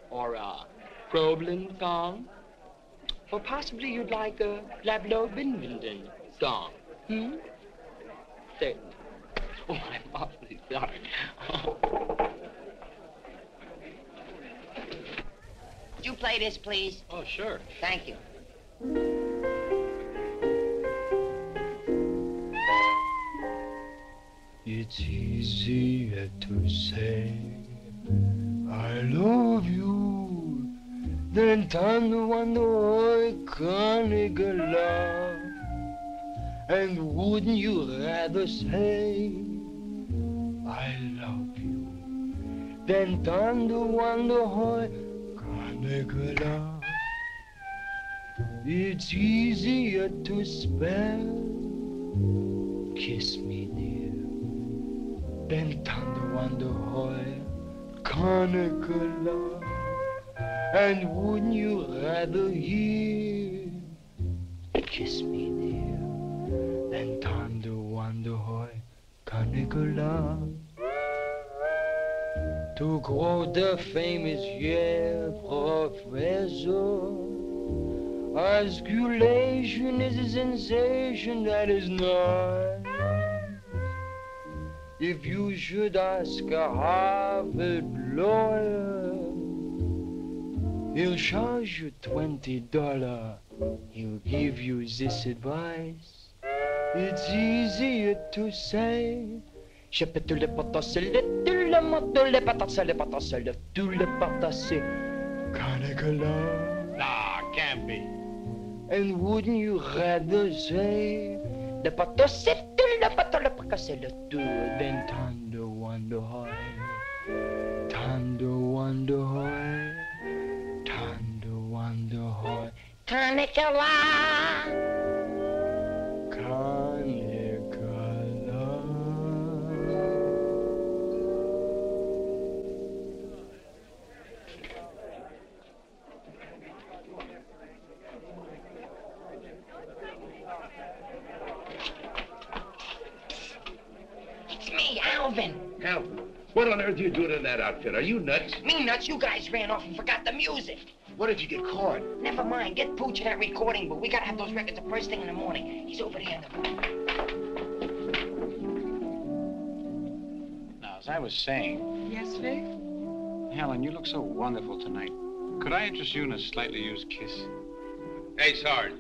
Or a Croblen song? Or possibly you'd like a Lablo Binvinden song? Certainly. Oh, I'm awfully sorry. Would you play this, please? Oh, sure. Thank you. It's easier to say I love you than to wonder can't get love. And wouldn't you rather say I love you than to wonder how can't get love? It's easier to spell kiss me dear than to wonder how can't get love. And wouldn't you rather hear kiss me dear than to wonder how can't get love? To quote the famous Yale professor, osculation is a sensation that is not. If you should ask a Harvard lawyer, he'll charge you $20. He'll give you this advice. It's easier to say je peux tout le potasser, tout le monde le potasser, le potasser, tout le potasser. Can't get love? Nah, can't be. And wouldn't you rather say le potasser, tout le potasser, le potasser, le tout, than tender wonder how, tender wonder how, tender wonder how. Can't get love. Can't get love. It's me, Alvin. Alvin, what on earth are you doing in that outfit? Are you nuts? Me nuts, you guys ran off and forgot the music. What if you get caught? Never mind, get Pooch in that recording booth. We gotta have those records the first thing in the morning. He's over there in the booth. Now, as I was saying... Yes, Vic? Helen, you look so wonderful tonight. Could I interest you in a slightly used kiss? Hey, Sarge.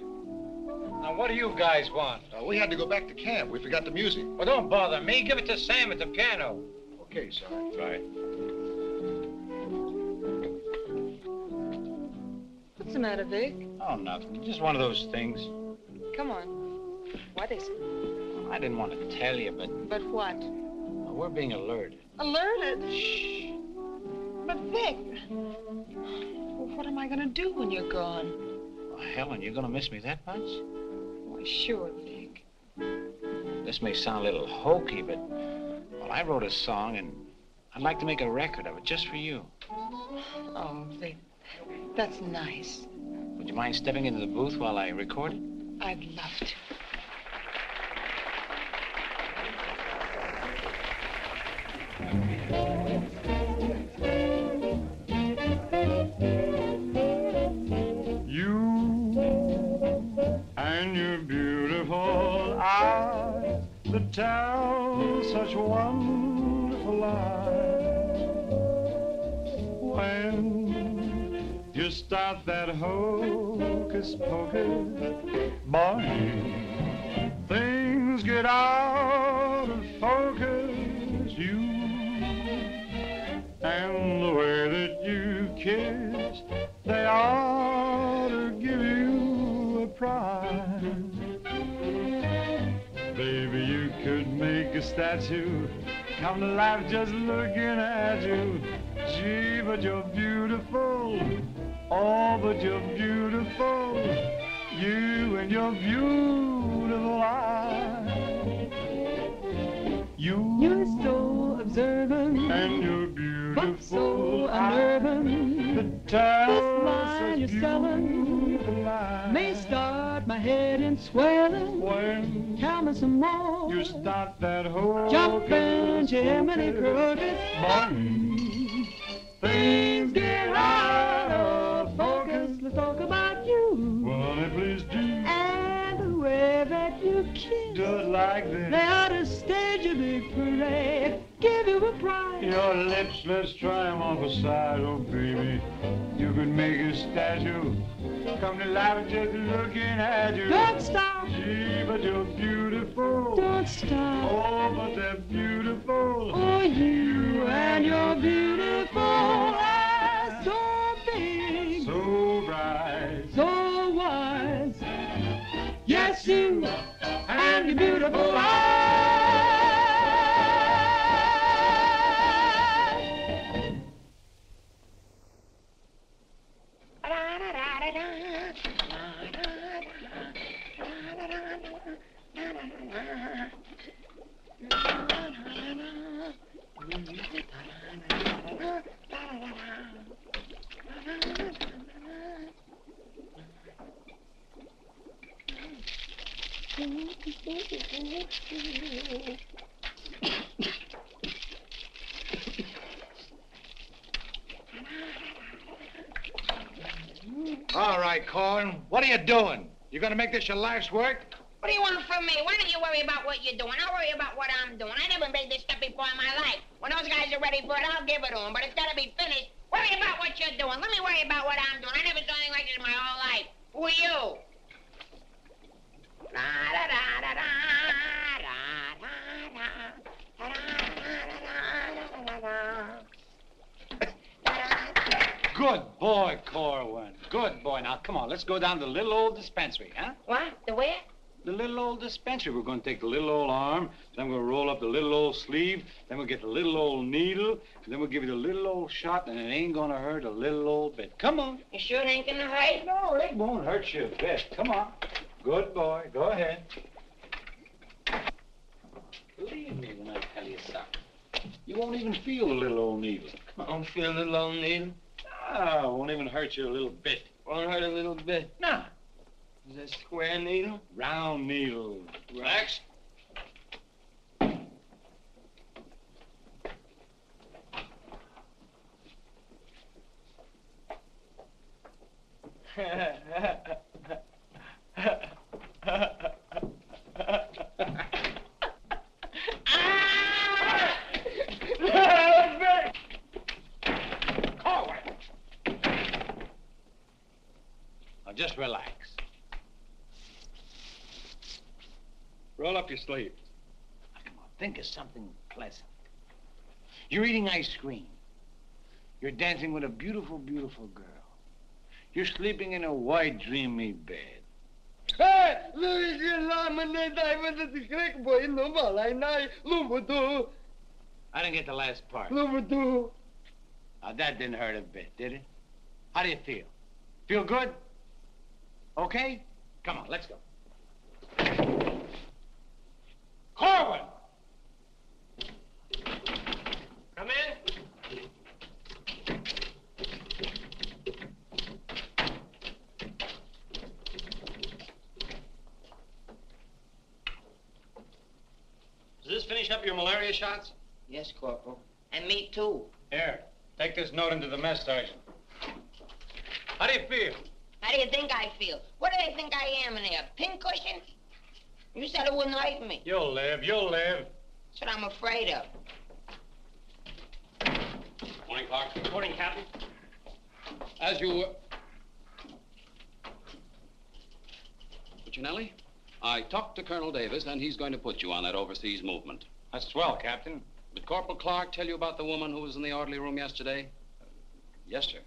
Now, what do you guys want? We had to go back to camp. We forgot the music. Well, don't bother me. Give it to Sam at the piano. Okay, Sarge. Right. What's the matter, Vic? Oh, nothing. Just one of those things. Come on. What is it? Well, I didn't want to tell you, but But what? we're being alerted. Alerted? Shh. But, Vic, well, what am I going to do when you're gone? Oh, Helen, you're going to miss me that much? Why, sure, Vic. This may sound a little hokey, but, well, I wrote a song, and I'd like to make a record of it just for you. Oh, Vic, that's nice. Would you mind stepping into the booth while I record it? I'd love to. And your beautiful eyes that tell such wonderful lies. When you start that hocus pocus, boy, things get out of focus. You and the way that you kiss, they ought to give you a prize. Baby, you could make a statue come to life just looking at you. Gee, but you're beautiful. Oh, but you're beautiful. You and your beautiful eyes. You're so observant, and you're beautiful, but so unnerving. This line you're selling may start my head in swelling. When tell me some more. You start that whole jumping Jiminy Cricket. Things get out of focus. Let's talk about you. Well, honey, please do. And the way that you kiss. Do it like this. They ought to stage a big parade. Give you a prize. Your lips, let's try them off a side, oh baby. You could make a statue come to life just looking at you. Don't stop. Gee, but you're beautiful. Don't stop. Oh, but they're beautiful. Oh, you and your beautiful eyes, so big, so bright, so wise. Yes, you and your beautiful eyes. All right, Corn. What are you doing? You gonna make this your life's work? What do you want from me? Why don't you worry about what you're doing? I'll worry about what I'm doing. I never made this stuff before in my life. When those guys are ready for it, I'll give it to them. But it's got to be finished. Worry about what you're doing. Let me worry about what I'm doing. I never saw anything like this in my whole life. Who are you? Good boy, Corwin. Good boy. Now, come on, let's go down to the little old dispensary, huh? What? The where? The little old dispensary. We're going to take the little old arm, then we'll roll up the little old sleeve, then we'll get the little old needle, and then we'll give you the little old shot, and it ain't going to hurt a little old bit. Come on. You sure it ain't gonna hurt? No, it won't hurt you a bit. Come on. Good boy. Go ahead. Believe me when I tell you something. You won't even feel the little old needle. I don't feel a little old needle. Ah, won't even hurt you a little bit. Won't hurt a little bit. Nah. Is that square needle? Round needle. Rex? Now, just relax. Roll up your sleeve. Come on, think of something pleasant. You're eating ice cream. You're dancing with a beautiful, beautiful girl. You're sleeping in a white, dreamy bed. I I didn't get the last part. Now, that didn't hurt a bit, did it? How do you feel? Feel good? Okay? Come on, let's go. Corwin! Come in. Does this finish up your malaria shots? Yes, Corporal. And me too. Here, take this note into the mess, Sergeant. How do you feel? How do you think I feel? What do they think I am in there? Pincushion? You said it wouldn't hurt me. You'll live, you'll live. That's what I'm afraid of. Morning, Clark. Morning, Captain. As you... Puccinelli, I talked to Colonel Davis, and he's going to put you on that overseas movement. That's swell, Captain. Did Corporal Clark tell you about the woman who was in the orderly room yesterday? Yes, sir.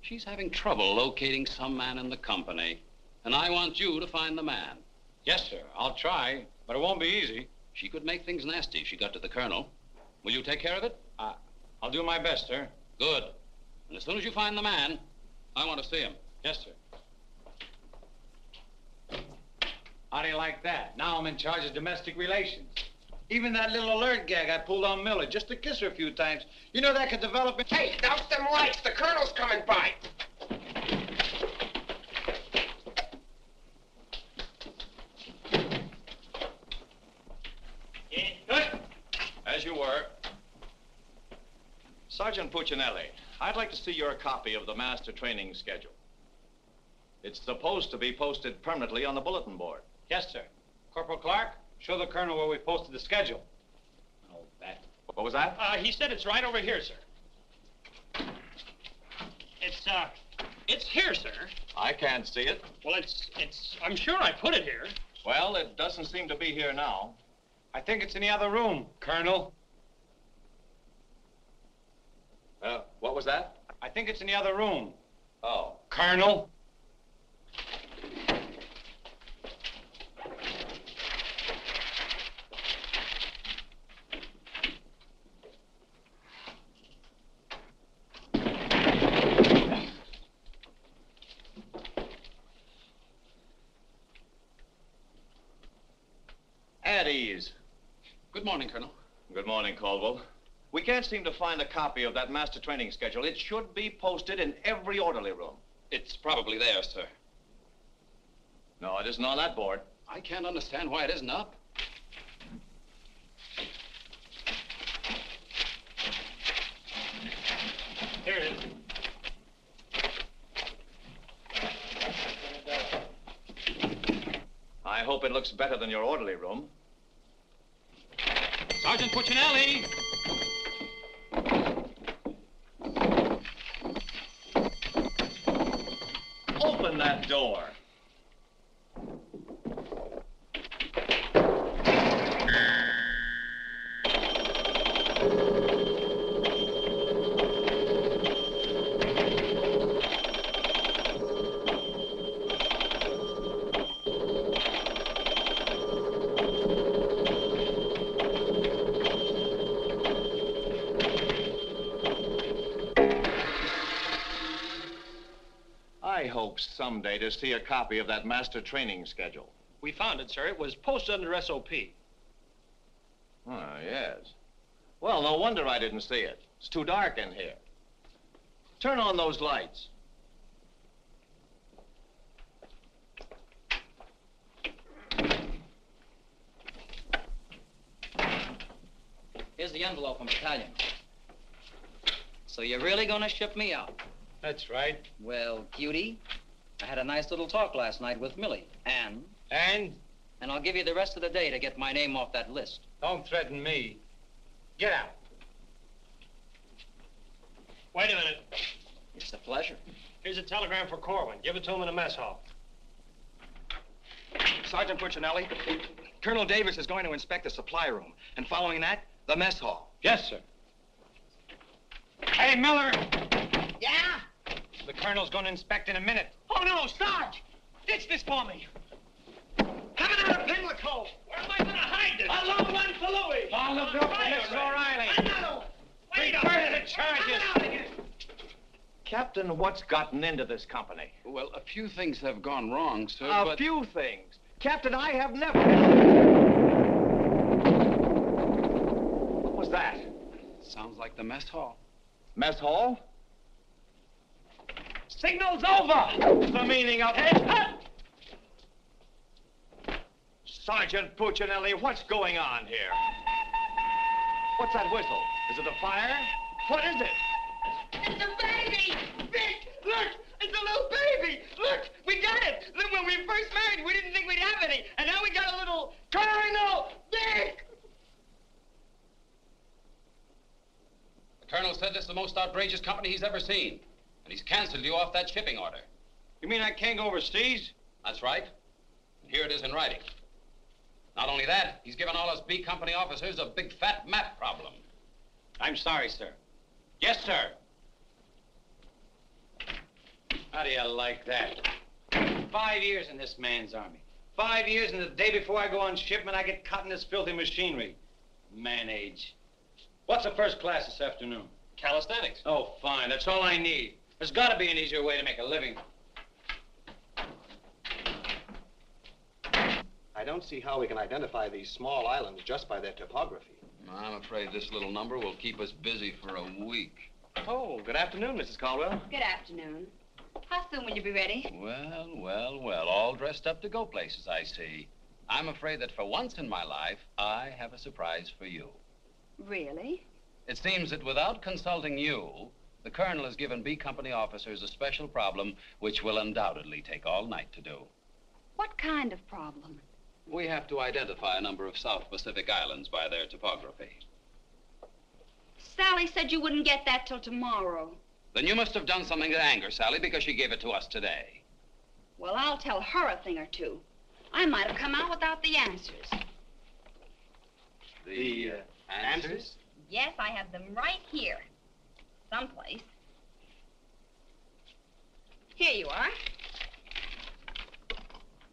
She's having trouble locating some man in the company, and I want you to find the man. Yes, sir. I'll try, but it won't be easy. She could make things nasty if she got to the colonel. Will you take care of it? I'll do my best, sir. Good. And as soon as you find the man, I want to see him. Yes, sir. How do you like that? Now I'm in charge of domestic relations. Even that little alert gag I pulled on Miller, just to kiss her a few times. You know that could develop into... Hey, douse them lights. The colonel's coming by. As you were. Sergeant Puccinelli, I'd like to see your copy of the master training schedule. It's supposed to be posted permanently on the bulletin board. Yes, sir. Corporal Clark, show the colonel where we posted the schedule. Oh, that. What was that? He said it's right over here, sir. It's here, sir. I can't see it. Well, I'm sure I put it here. Well, it doesn't seem to be here now. I think it's in the other room, Colonel. What was that? I think it's in the other room. Oh. Colonel. At ease. Good morning, Colonel. Good morning, Caldwell. We can't seem to find a copy of that master training schedule. It should be posted in every orderly room. It's probably there, sir. No, it isn't on that board. I can't understand why it isn't up. Here it is. I hope it looks better than your orderly room. Sergeant Puccinelli! Open that door. I hope someday to see a copy of that master training schedule. We found it, sir. It was posted under SOP. Oh, yes. Well, no wonder I didn't see it. It's too dark in here. Turn on those lights. Here's the envelope from battalion. So you're really gonna ship me out? That's right. Well, cutie, I had a nice little talk last night with Millie. And? And? And I'll give you the rest of the day to get my name off that list. Don't threaten me. Get out. Wait a minute. It's a pleasure. Here's a telegram for Corwin. Give it to him in the mess hall. Sergeant Puccinelli, Colonel Davis is going to inspect the supply room, and following that, the mess hall. Yes, sir. Hey, Miller! Yeah? The colonel's going to inspect in a minute. Oh, no, Sarge! Ditch this for me. Coming out of Pimlico. Where am I going to hide this? A long one for Louis. Oh, look up for Mrs. O'Reilly. Wait a Reverse the charges. Captain, what's gotten into this company? Well, a few things have gone wrong, sir, A few things. Captain, I have never... What was that? Sounds like the mess hall. Mess hall? Signal's over. The meaning of it? Sergeant Puccinelli, what's going on here? What's that whistle? Is it a fire? What is it? It's a baby! Vic, look! It's a little baby! Look! We got it! Look, when we first married, we didn't think we'd have any. And now we got a little Colonel Vic! The colonel said this is the most outrageous company he's ever seen. And he's canceled you off that shipping order. You mean I can't go overseas? That's right. And here it is in writing. Not only that, he's given all us B Company officers a big fat map problem. I'm sorry, sir. Yes, sir. How do you like that? 5 years in this man's army. 5 years, and the day before I go on shipment, I get caught in this filthy machinery. Man age. What's the first class this afternoon? Calisthenics. Oh, fine. That's all I need. There's got to be an easier way to make a living. I don't see how we can identify these small islands just by their topography. I'm afraid this little number will keep us busy for a week. Oh, good afternoon, Mrs. Caldwell. Good afternoon. How soon will you be ready? Well, all dressed up to go places, I see. I'm afraid that for once in my life, I have a surprise for you. Really? It seems that without consulting you, the colonel has given B Company officers a special problem which will undoubtedly take all night to do. What kind of problem? We have to identify a number of South Pacific islands by their topography. Sally said you wouldn't get that till tomorrow. Then you must have done something to anger Sally because she gave it to us today. Well, I'll tell her a thing or two. I might have come out without the answers. The answers? Yes, I have them right here. Someplace. Here you are.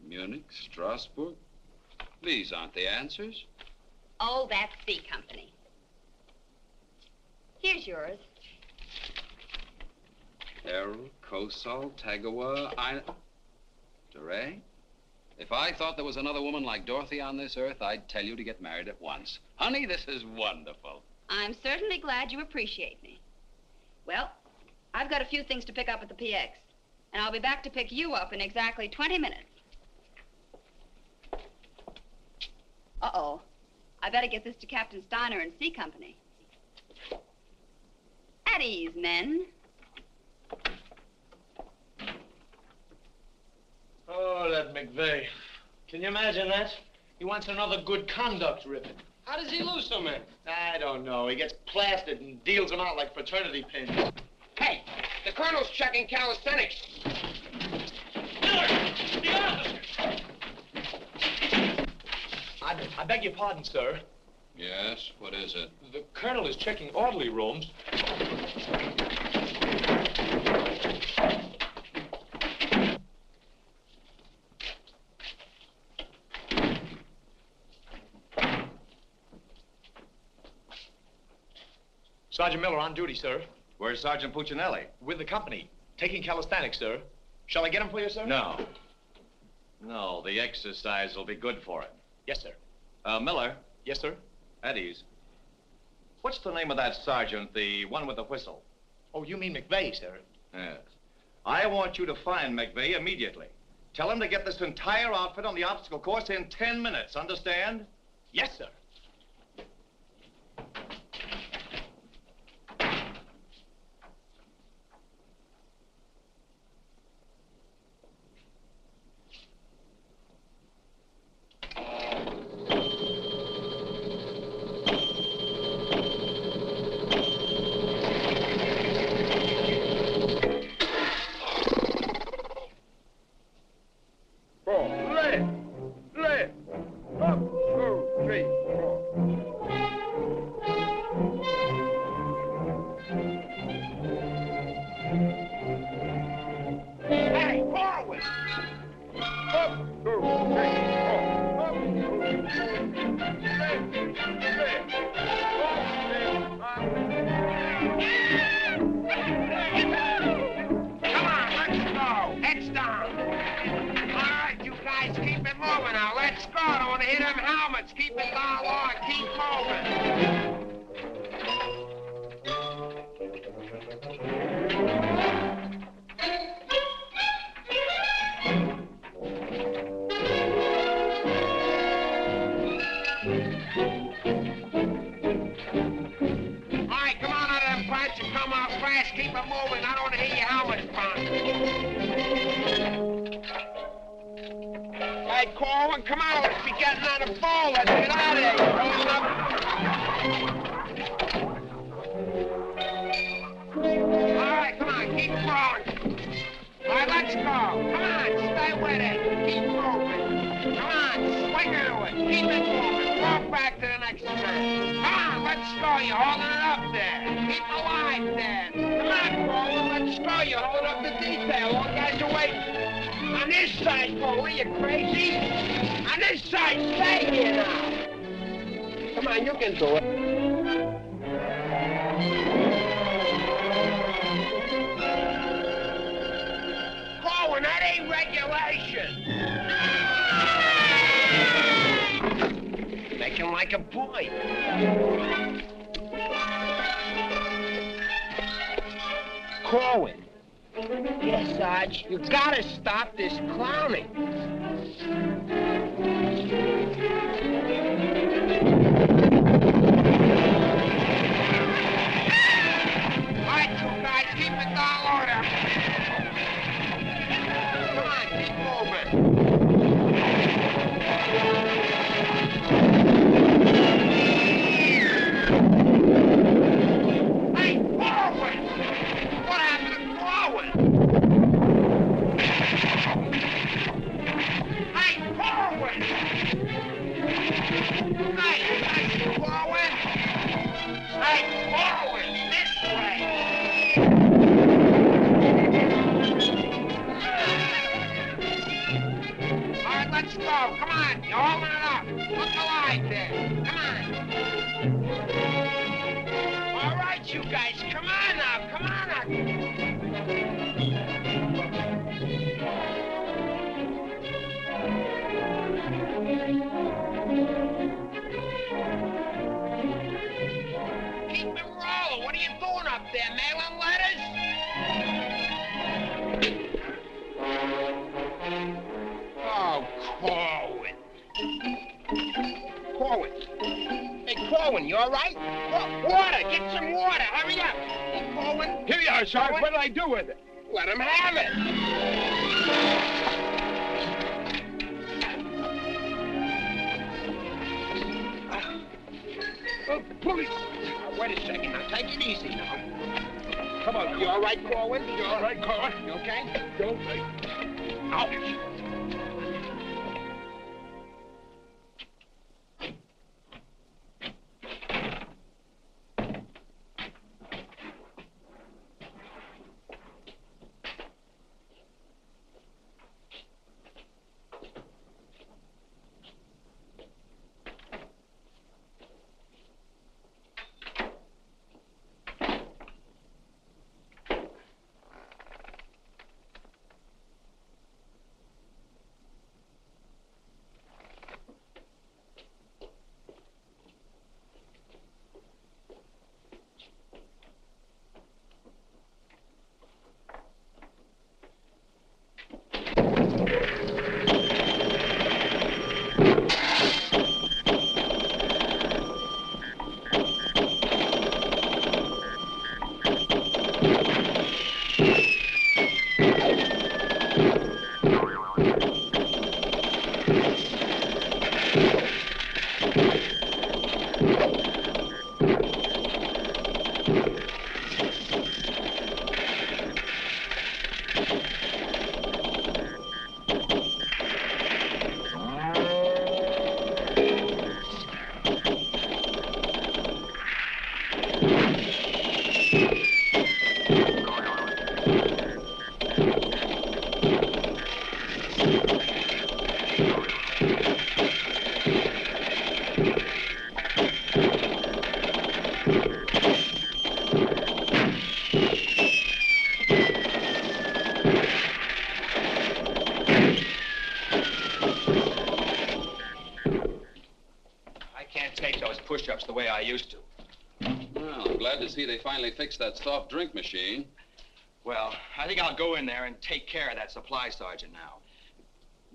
Munich, Strasbourg. These aren't the answers. Oh, that's C Company. Here's yours. Errol, Kosal, Tagawa, DeRay? If I thought there was another woman like Dorothy on this earth, I'd tell you to get married at once. Honey, this is wonderful. I'm certainly glad you appreciate me. Well, I've got a few things to pick up at the PX, and I'll be back to pick you up in exactly 20 minutes. Uh-oh. I better get this to Captain Steiner and C Company. At ease, men. Oh, that McVeigh. Can you imagine that? He wants another good conduct ribbon. How does he lose so many? I don't know. He gets plastered and deals them out like fraternity pins. Hey, the colonel's checking calisthenics. Miller! The officer! I beg your pardon, sir. Yes, what is it? The colonel is checking orderly rooms. Sergeant Miller on duty, sir. Where's Sergeant Puccinelli? With the company. Taking calisthenics, sir. Shall I get him for you, sir? No. No, the exercise will be good for him. Yes, sir. Miller. Yes, sir. At ease. What's the name of that sergeant, the one with the whistle? Oh, you mean McVeigh, sir? Yes. I want you to find McVeigh immediately. Tell him to get this entire outfit on the obstacle course in 10 minutes, understand? Yes, sir. Up. Hey, forward! Up, two, three, Come on, let's go. Heads down. All right, you guys, keep it moving now. Let's go. I don't want to hit them helmets. Keep it down long. Keep moving. Keep it moving. I don't want to hear your helmet pound. Hey, Corwin, come on. Let's be getting on the phone. Let's get out of here. All right, come on. Keep going. All right, let's go. Come on. Stay with it. Keep moving. Come on. Swing into it. Keep it moving. Walk back to the next turn. Come on. Let's go. You're holding it up there. Keep alive there. Come on, Corwin, let's go. You're holding up the detail. All guys are waiting. On this side, Corwin, you crazy? On this side, stay here now. Come on, you can do it. Corwin, that ain't regulation. Make him like a boy. Corwin. Yes, Sarge. You gotta stop this clowning. All right, you guys, keep it down order. Come on, keep moving. Come on, you're holding it up. Look alive there. Come on. All right, you guys, come on now. Come on now. Keep it rolling. What are you doing up there, mailing letters? Oh, Corwin. Corwin. Hey, Corwin, you all right? Water. Get some water. Hurry up. Hey, Corwin. Here you are, Sarge. What did I do with it? Let him have it. Oh, police. Wait a second. Now, take it easy now. Come on. You all right, Corwin? You all right, Corwin? You okay? Don't. Ouch. push-ups the way I used to. Well, I'm glad to see they finally fixed that soft drink machine. Well, I think I'll go in there and take care of that supply sergeant now.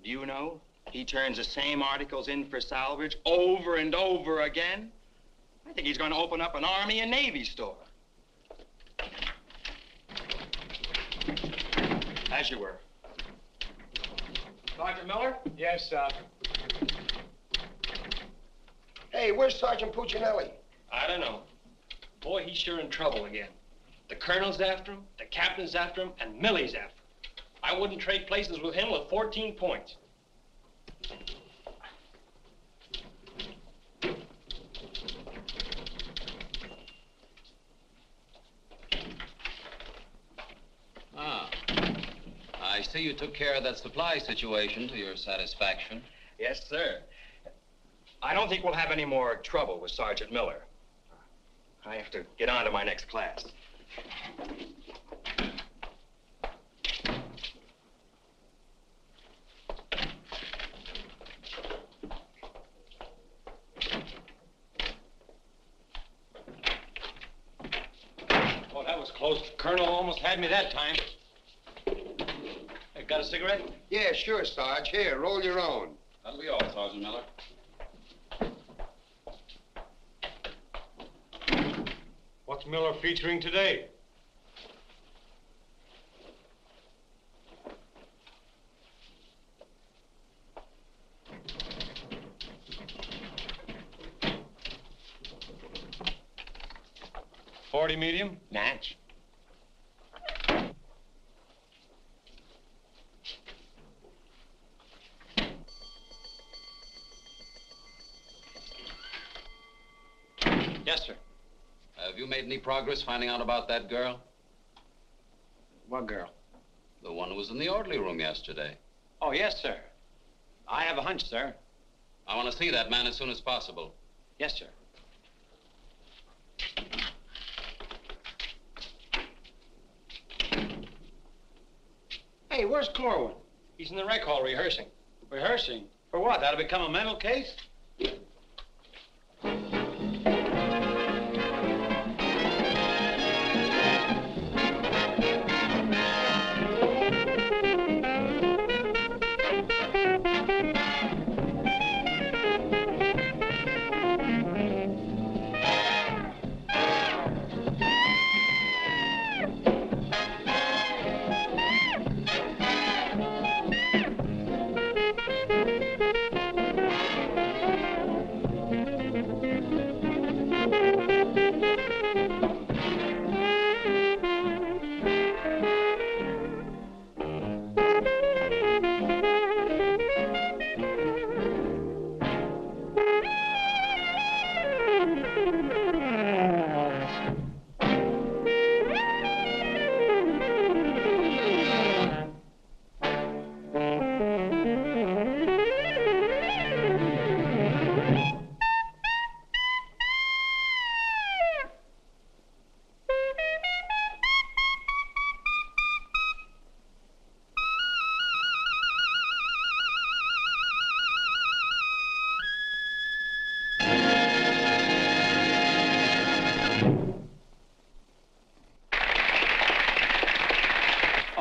Do you know, he turns the same articles in for salvage over and over again. I think he's going to open up an Army and Navy store. As you were. Sergeant Miller? Yes, sir. Hey, where's Sergeant Puccinelli? I don't know. Boy, he's sure in trouble again. The colonel's after him, the captain's after him, and Millie's after him. I wouldn't trade places with him with 14 points. Ah. I see you took care of that supply situation to your satisfaction. Yes, sir. I don't think we'll have any more trouble with Sergeant Miller. I have to get on to my next class. Oh, that was close. Colonel almost had me that time. Hey, got a cigarette? Yeah, sure, Sarge. Here, roll your own. That'll be all, Sergeant Miller. What's Miller featuring today? .40 medium? Natch. Yes, sir. Have you made any progress finding out about that girl? What girl? The one who was in the orderly room yesterday. Oh, yes, sir. I have a hunch, sir. I want to see that man as soon as possible. Yes, sir. Hey, where's Corwin? He's in the rec hall rehearsing. Rehearsing? For what? That'll become a mental case?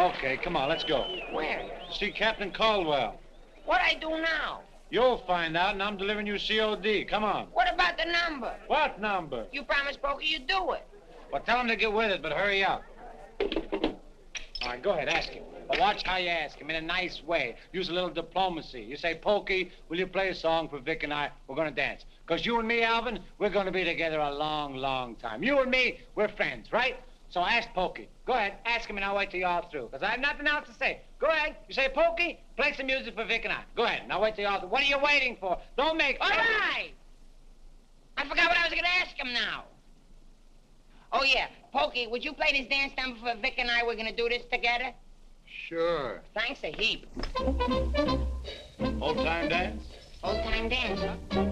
Okay, come on, let's go. Where? See Captain Caldwell. What I do now? You'll find out, and I'm delivering you COD. Come on. What about the number? What number? You promised Pokey you'd do it. Well, tell him to get with it, but hurry up. All right, go ahead, ask him. But watch how you ask him, in a nice way. Use a little diplomacy. You say, Pokey, will you play a song for Vic and I? We're going to dance. Because you and me, Alvin, we're going to be together a long, long time. You and me, we're friends, right? So ask Pokey. Go ahead, ask him, and I'll wait till you're all through. Because I have nothing else to say. Go ahead. You say, Pokey, play some music for Vic and I. Go ahead, and I'll wait till you're all through. What are you waiting for? Don't make... All right. I forgot what I was going to ask him now. Oh, yeah. Pokey, would you play this dance number for Vic and I? We're going to do this together? Sure. Thanks a heap. Old-time dance? Old-time dance, huh?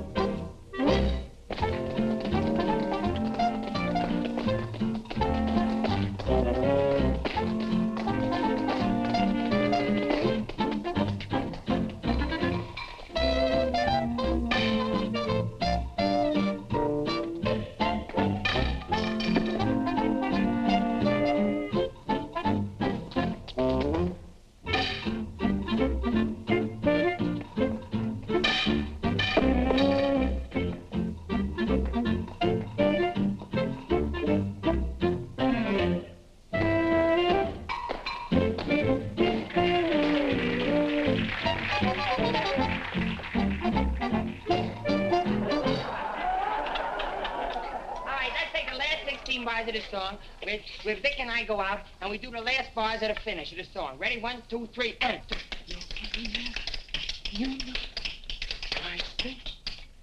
of the song where Vic and I go out and we do the last bars of the finish of the song. Ready? 1, 2, 3, and...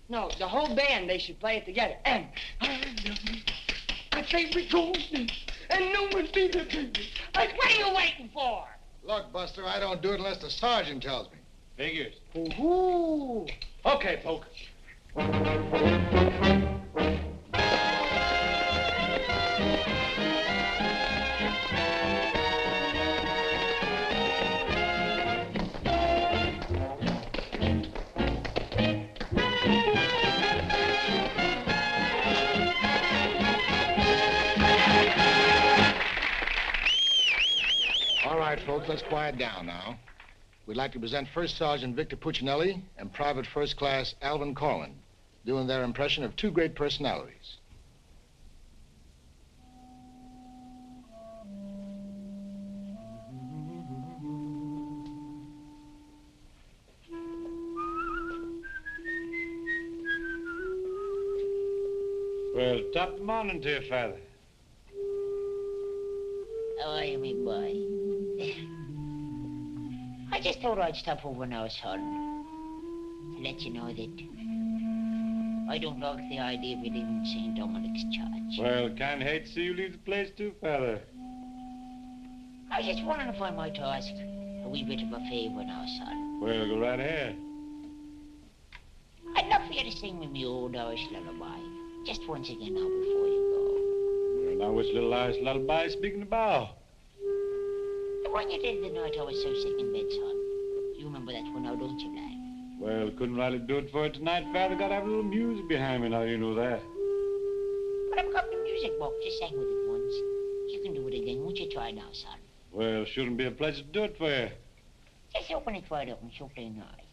No, the whole band, they should play it together. And I say we go and no one be the baby. Like, what are you waiting for? Look, Buster, I don't do it unless the sergeant tells me. Figures. Ooh. Okay, Poke. All right, folks, let's quiet down now. We'd like to present First Sergeant Victor Puccinelli and Private First Class Alvin Corwin, doing their impression of two great personalities. Well, top morning to you, Father. How are you, me boy? I just thought I'd stop over now, son, to let you know that I don't like the idea of you leaving St. Dominic's Church. Well, can't hate to see you leave the place too, Father. I was just wondering if I might ask a wee bit of a favor now, son. Well, go right ahead. I'd love for you to sing me my old Irish lullaby, just once again now before you Well, now which little Irish lullaby speaking about? go. The one you did the night I was so sick in bed, son. You remember that one now, don't you, lad? Well, couldn't rightly do it for you tonight, Father. Gotta have a little music behind me now, you know that. But I've got the music book. Just sang with it once. You can do it again. Won't you try now, son? Well, shouldn't be a pleasure to do it for you. Just open it right up and she'll play nice.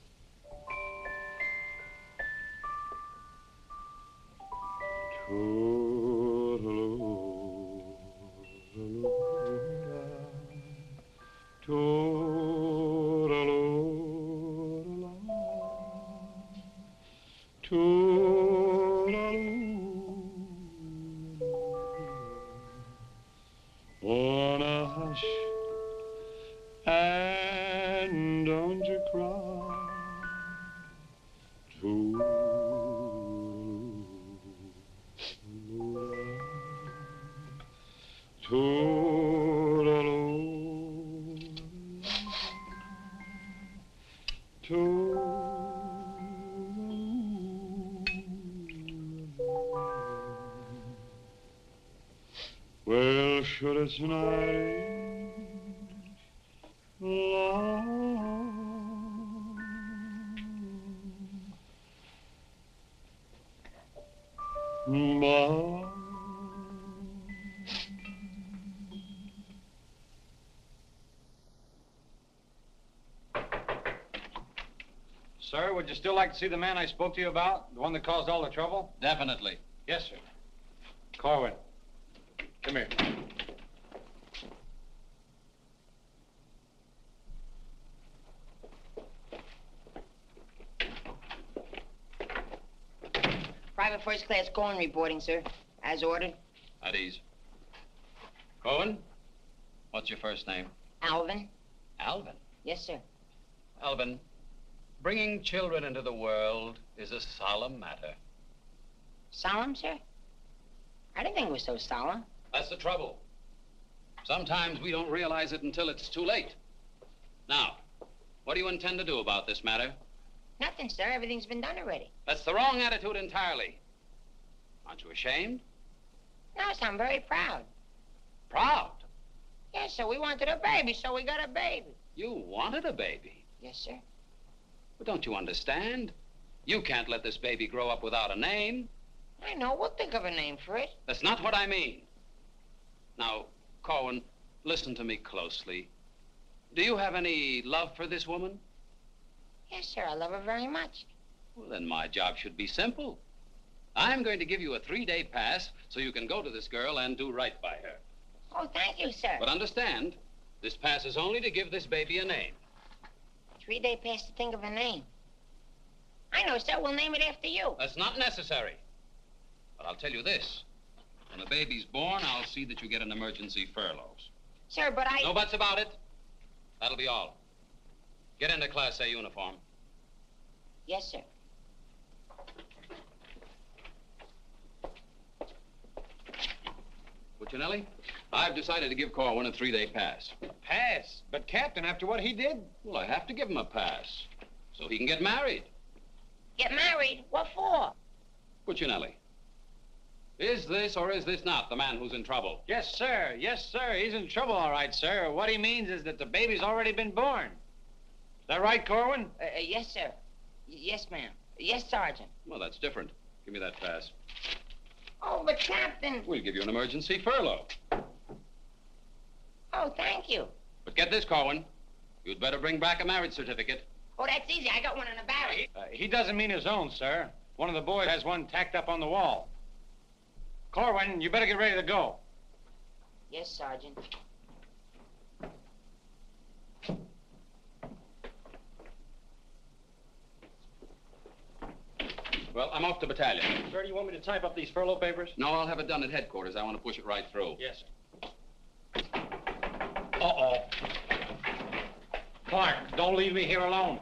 Wanna hush and don't you cry. Well, should it's night long, but Sir, would you still like to see the man I spoke to you about? The one that caused all the trouble? Definitely. Yes, sir. Corwin, come here. Private First Class Corwin reporting, sir. As ordered. At ease. Cohen, what's your first name? Alvin. Alvin. Yes, sir. Alvin, bringing children into the world is a solemn matter. Solemn, sir? I didn't think it was so solemn. That's the trouble. Sometimes we don't realize it until it's too late. Now, what do you intend to do about this matter? Nothing, sir. Everything's been done already. That's the wrong attitude entirely. Aren't you ashamed? No, sir, I'm very proud. Proud? Yes, sir. We wanted a baby, so we got a baby. You wanted a baby? Yes, sir. But don't you understand? You can't let this baby grow up without a name. I know. We'll think of a name for it. That's not what I mean. Now, Corwin, listen to me closely. Do you have any love for this woman? Yes, sir. I love her very much. Well, then my job should be simple. I'm going to give you a 3-day pass so you can go to this girl and do right by her. Oh, thank you, sir. But understand, this pass is only to give this baby a name. 3-day pass to think of a name. I know, sir. We'll name it after you. That's not necessary. But I'll tell you this. When the baby's born, I'll see that you get an emergency furlough. Sir, but I... No buts about it. That'll be all. Get into Class A uniform. Yes, sir. Puccinelli, I've decided to give Corwin a 3-day pass. Pass? But, Captain, after what he did? Well, I have to give him a pass so he can get married. Get married? What for? Puccinelli, is this or is this not the man who's in trouble? Yes, sir. Yes, sir. He's in trouble, all right, sir. What he means is that the baby's already been born. Is that right, Corwin? Yes, sir. Yes, ma'am. Yes, Sergeant. Well, that's different. Give me that pass. Oh, but Captain... We'll give you an emergency furlough. Oh, thank you. But get this, Corwin. You'd better bring back a marriage certificate. Oh, that's easy. I got one in the barracks. He doesn't mean his own, sir. One of the boys has one tacked up on the wall. Corwin, you better get ready to go. Yes, Sergeant. Well, I'm off to battalion. Sir, do you want me to type up these furlough papers? No, I'll have it done at headquarters. I want to push it right through. Yes, sir. Uh-oh. Clark, don't leave me here alone.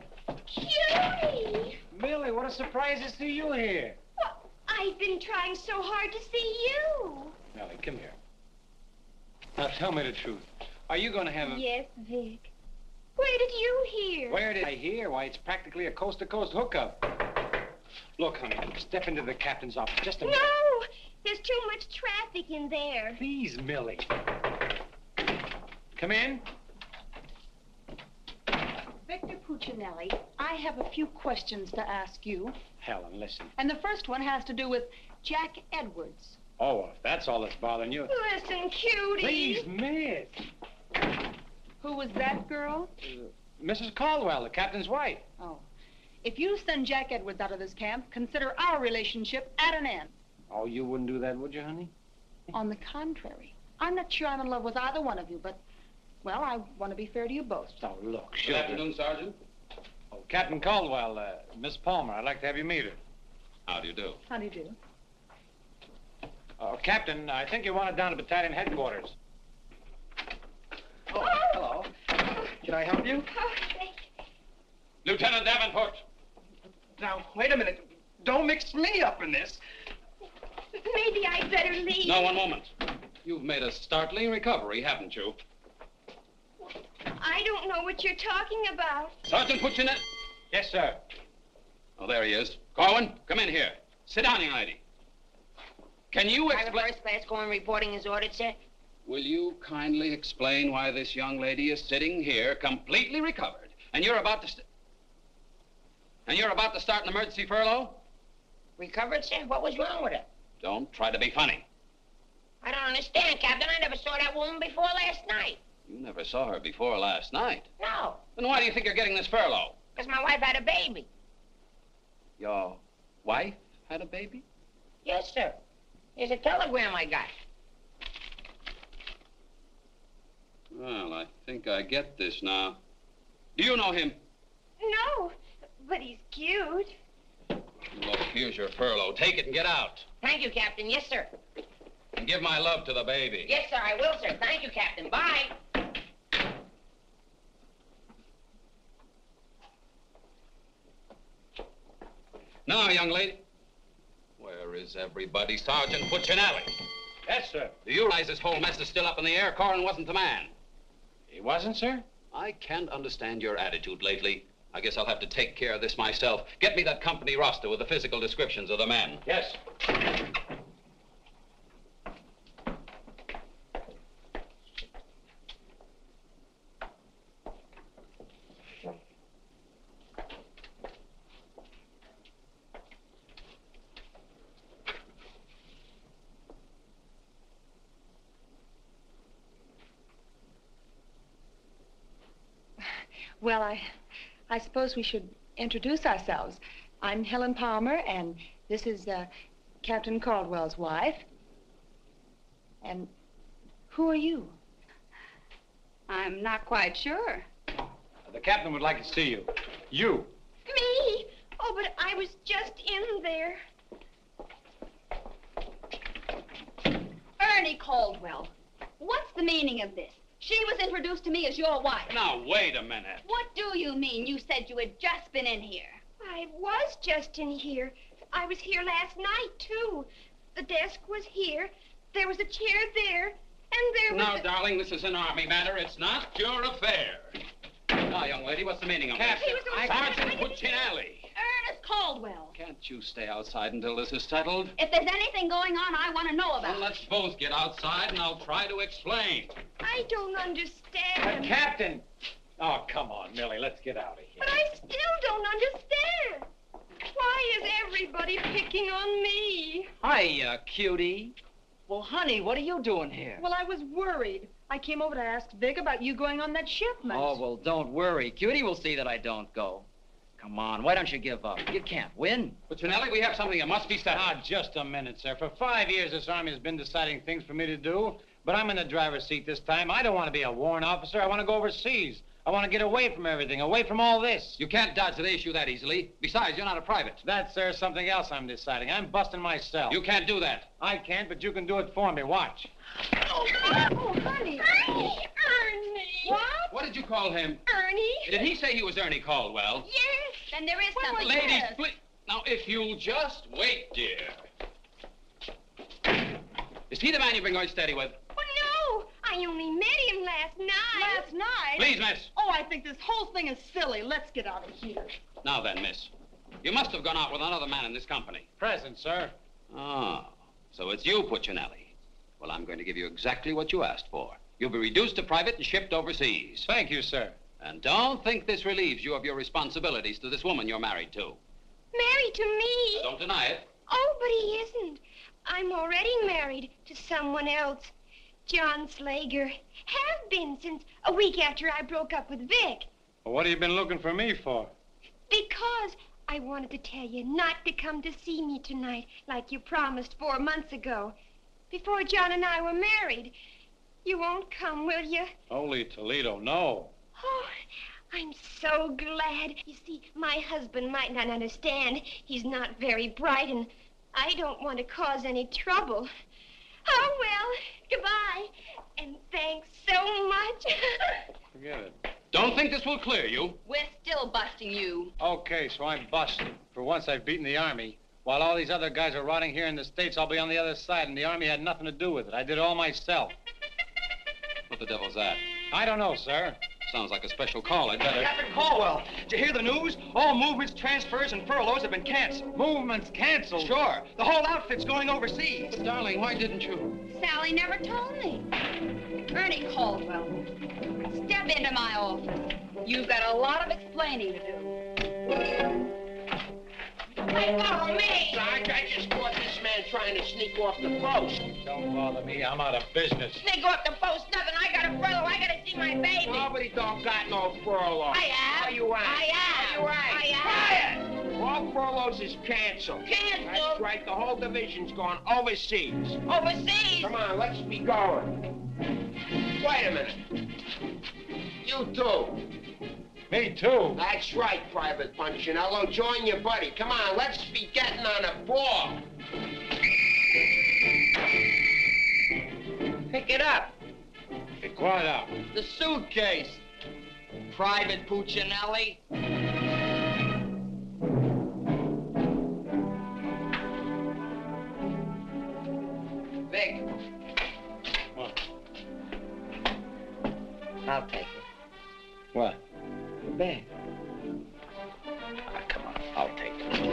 Cutie! Millie, what a surprise to see you here. Well, I've been trying so hard to see you. Millie, come here. Now, tell me the truth. Are you going to have a... Yes, Vic. Where did you hear? Where did I hear? Why, it's practically a coast-to-coast hookup. Look, honey, step into the captain's office just a minute. No! There's too much traffic in there. Please, Millie. Come in. Victor Puccinelli, I have a few questions to ask you. Helen, listen. And the first one has to do with Jack Edwards. Oh, if that's all that's bothering you. Listen, Cutie. Please, miss. Who was that girl? Mrs. Caldwell, the captain's wife. Oh. If you send Jack Edwards out of this camp, consider our relationship at an end. Oh, you wouldn't do that, would you, honey? On the contrary. I'm not sure I'm in love with either one of you, but, well, I want to be fair to you both. Oh, look, Good sugar. afternoon, Sergeant. Oh, Captain Caldwell, Miss Palmer, I'd like to have you meet her. How do you do? How do you do? Oh, Captain, I think you want it down to battalion headquarters. Oh, hello. Can I help you? Oh, thank you. Lieutenant Davenport. Now, wait a minute. Don't mix me up in this. Maybe I'd better leave. No, one moment. You've made a startling recovery, haven't you? I don't know what you're talking about. Sergeant Puccinelli. Yes, sir. Oh, there he is. Corwin, come in here. Sit down, young lady. Can you Private explain... first class going reporting is ordered, sir. Will you kindly explain why this young lady is sitting here completely recovered, and you're about to... And you're about to start an emergency furlough? Recovered, sir? What was wrong with her? Don't try to be funny. I don't understand, Captain. I never saw that woman before last night. You never saw her before last night. No, Then why do you think you're getting this furlough? because my wife had a baby. Your wife had a baby? Yes, sir. Here's a telegram I got. Well, I think I get this now. Do you know him? No, but he's cute. Look, here's your furlough. Take it and get out. Thank you, Captain. Yes, sir. And give my love to the baby. Yes, sir, I will, sir. Thank you, Captain. Bye. Now, young lady. Where is everybody? Sergeant Puccinelli. Yes, sir. Do you realize this whole mess is still up in the air? Corwin wasn't the man. He wasn't, sir? I can't understand your attitude lately. I guess I'll have to take care of this myself. Get me that company roster with the physical descriptions of the men. Yes. Well, I suppose we should introduce ourselves. I'm Helen Palmer, and this is Captain Caldwell's wife. And who are you? I'm not quite sure. The captain would like to see you. You. Me? Oh, but I was just in there. Ernie Caldwell, what's the meaning of this? She was introduced to me as your wife. Now, wait a minute. What do you mean? You said you had just been in here. I was just in here. I was here last night, too. The desk was here. There was a chair there. And there was Now, darling, this is an Army matter. It's not your affair. Now, young lady, what's the meaning of this? Sergeant Puccinelli. Ernest Caldwell. Can't you stay outside until this is settled? If there's anything going on, I want to know about Well, it. let's both get outside, and I'll try to explain. I don't understand. Captain! Oh, come on, Millie, let's get out of here. But I still don't understand. Why is everybody picking on me? Hiya, cutie. Well, honey, what are you doing here? Well, I was worried. I came over to ask Vic about you going on that shipment. Oh, well, don't worry. Cutie will see that I don't go. Come on, why don't you give up? You can't win. Puccinelli, we have something that must be settled. Now, just a minute, sir. For 5 years, this Army has been deciding things for me to do, but I'm in the driver's seat this time. I don't want to be a warrant officer. I want to go overseas. I want to get away from everything, away from all this. You can't dodge the issue that easily. Besides, you're not a private. That's, sir, something else I'm deciding. I'm busting myself. You can't do that. I can't, but you can do it for me. Watch. Oh, honey. Ernie. What? What did you call him? Ernie? Did he say he was Ernie Caldwell? Yes. Then there is something. Ladies, please. Now, if you'll just wait, dear. Is he the man you've been going steady with? Oh, no. I only met him last night. Last night? Please, miss. Oh, I think this whole thing is silly. Let's get out of here. Now then, miss. You must have gone out with another man in this company. Present, sir. Oh, so it's you, Puccinelli. Well, I'm going to give you exactly what you asked for. You'll be reduced to private and shipped overseas. Thank you, sir. And don't think this relieves you of your responsibilities to this woman you're married to. Married to me? Don't deny it. Oh, but he isn't. I'm already married to someone else. John Slager. Have been since a week after I broke up with Vic. Well, what have you been looking for me for? Because I wanted to tell you not to come to see me tonight like you promised 4 months ago. Before John and I were married. You won't come, will you? Holy Toledo, no. Oh, I'm so glad. You see, my husband might not understand. He's not very bright, and I don't want to cause any trouble. Oh, well, goodbye. And thanks so much. Forget it. Don't think this will clear you. We're still busting you. Okay, so I'm busted. For once, I've beaten the Army. While all these other guys are rotting here in the States, I'll be on the other side, and the Army had nothing to do with it. I did it all myself. What the devil's that? I don't know, sir. Sounds like a special call. I'd better... Captain Caldwell, did you hear the news? All movements, transfers, and furloughs have been canceled. Movements canceled? Sure. The whole outfit's going overseas. But, darling, why didn't you? Sally never told me. Ernie Caldwell, step into my office. You've got a lot of explaining to do. Hey, follow me! Sarge, I just caught this man trying to sneak off the post. Don't bother me. I'm out of business. Sneak off the post, nothing. I got a furlough. I gotta see my baby. Nobody don't got no furlough. I have. Are you right? I have. Are you right? I have. Quiet! All furloughs is canceled. Canceled? That's right. The whole division's gone overseas. Overseas? Come on, let's be going. Wait a minute. You too. Me too. That's right, Private Punchinello. Join your buddy. Come on, let's be getting on a ball. Pick it up. Pick what up? The suitcase. Private Puccinelli. Vic. What? I'll take it. What? The bag. Ah, come on. I'll take it.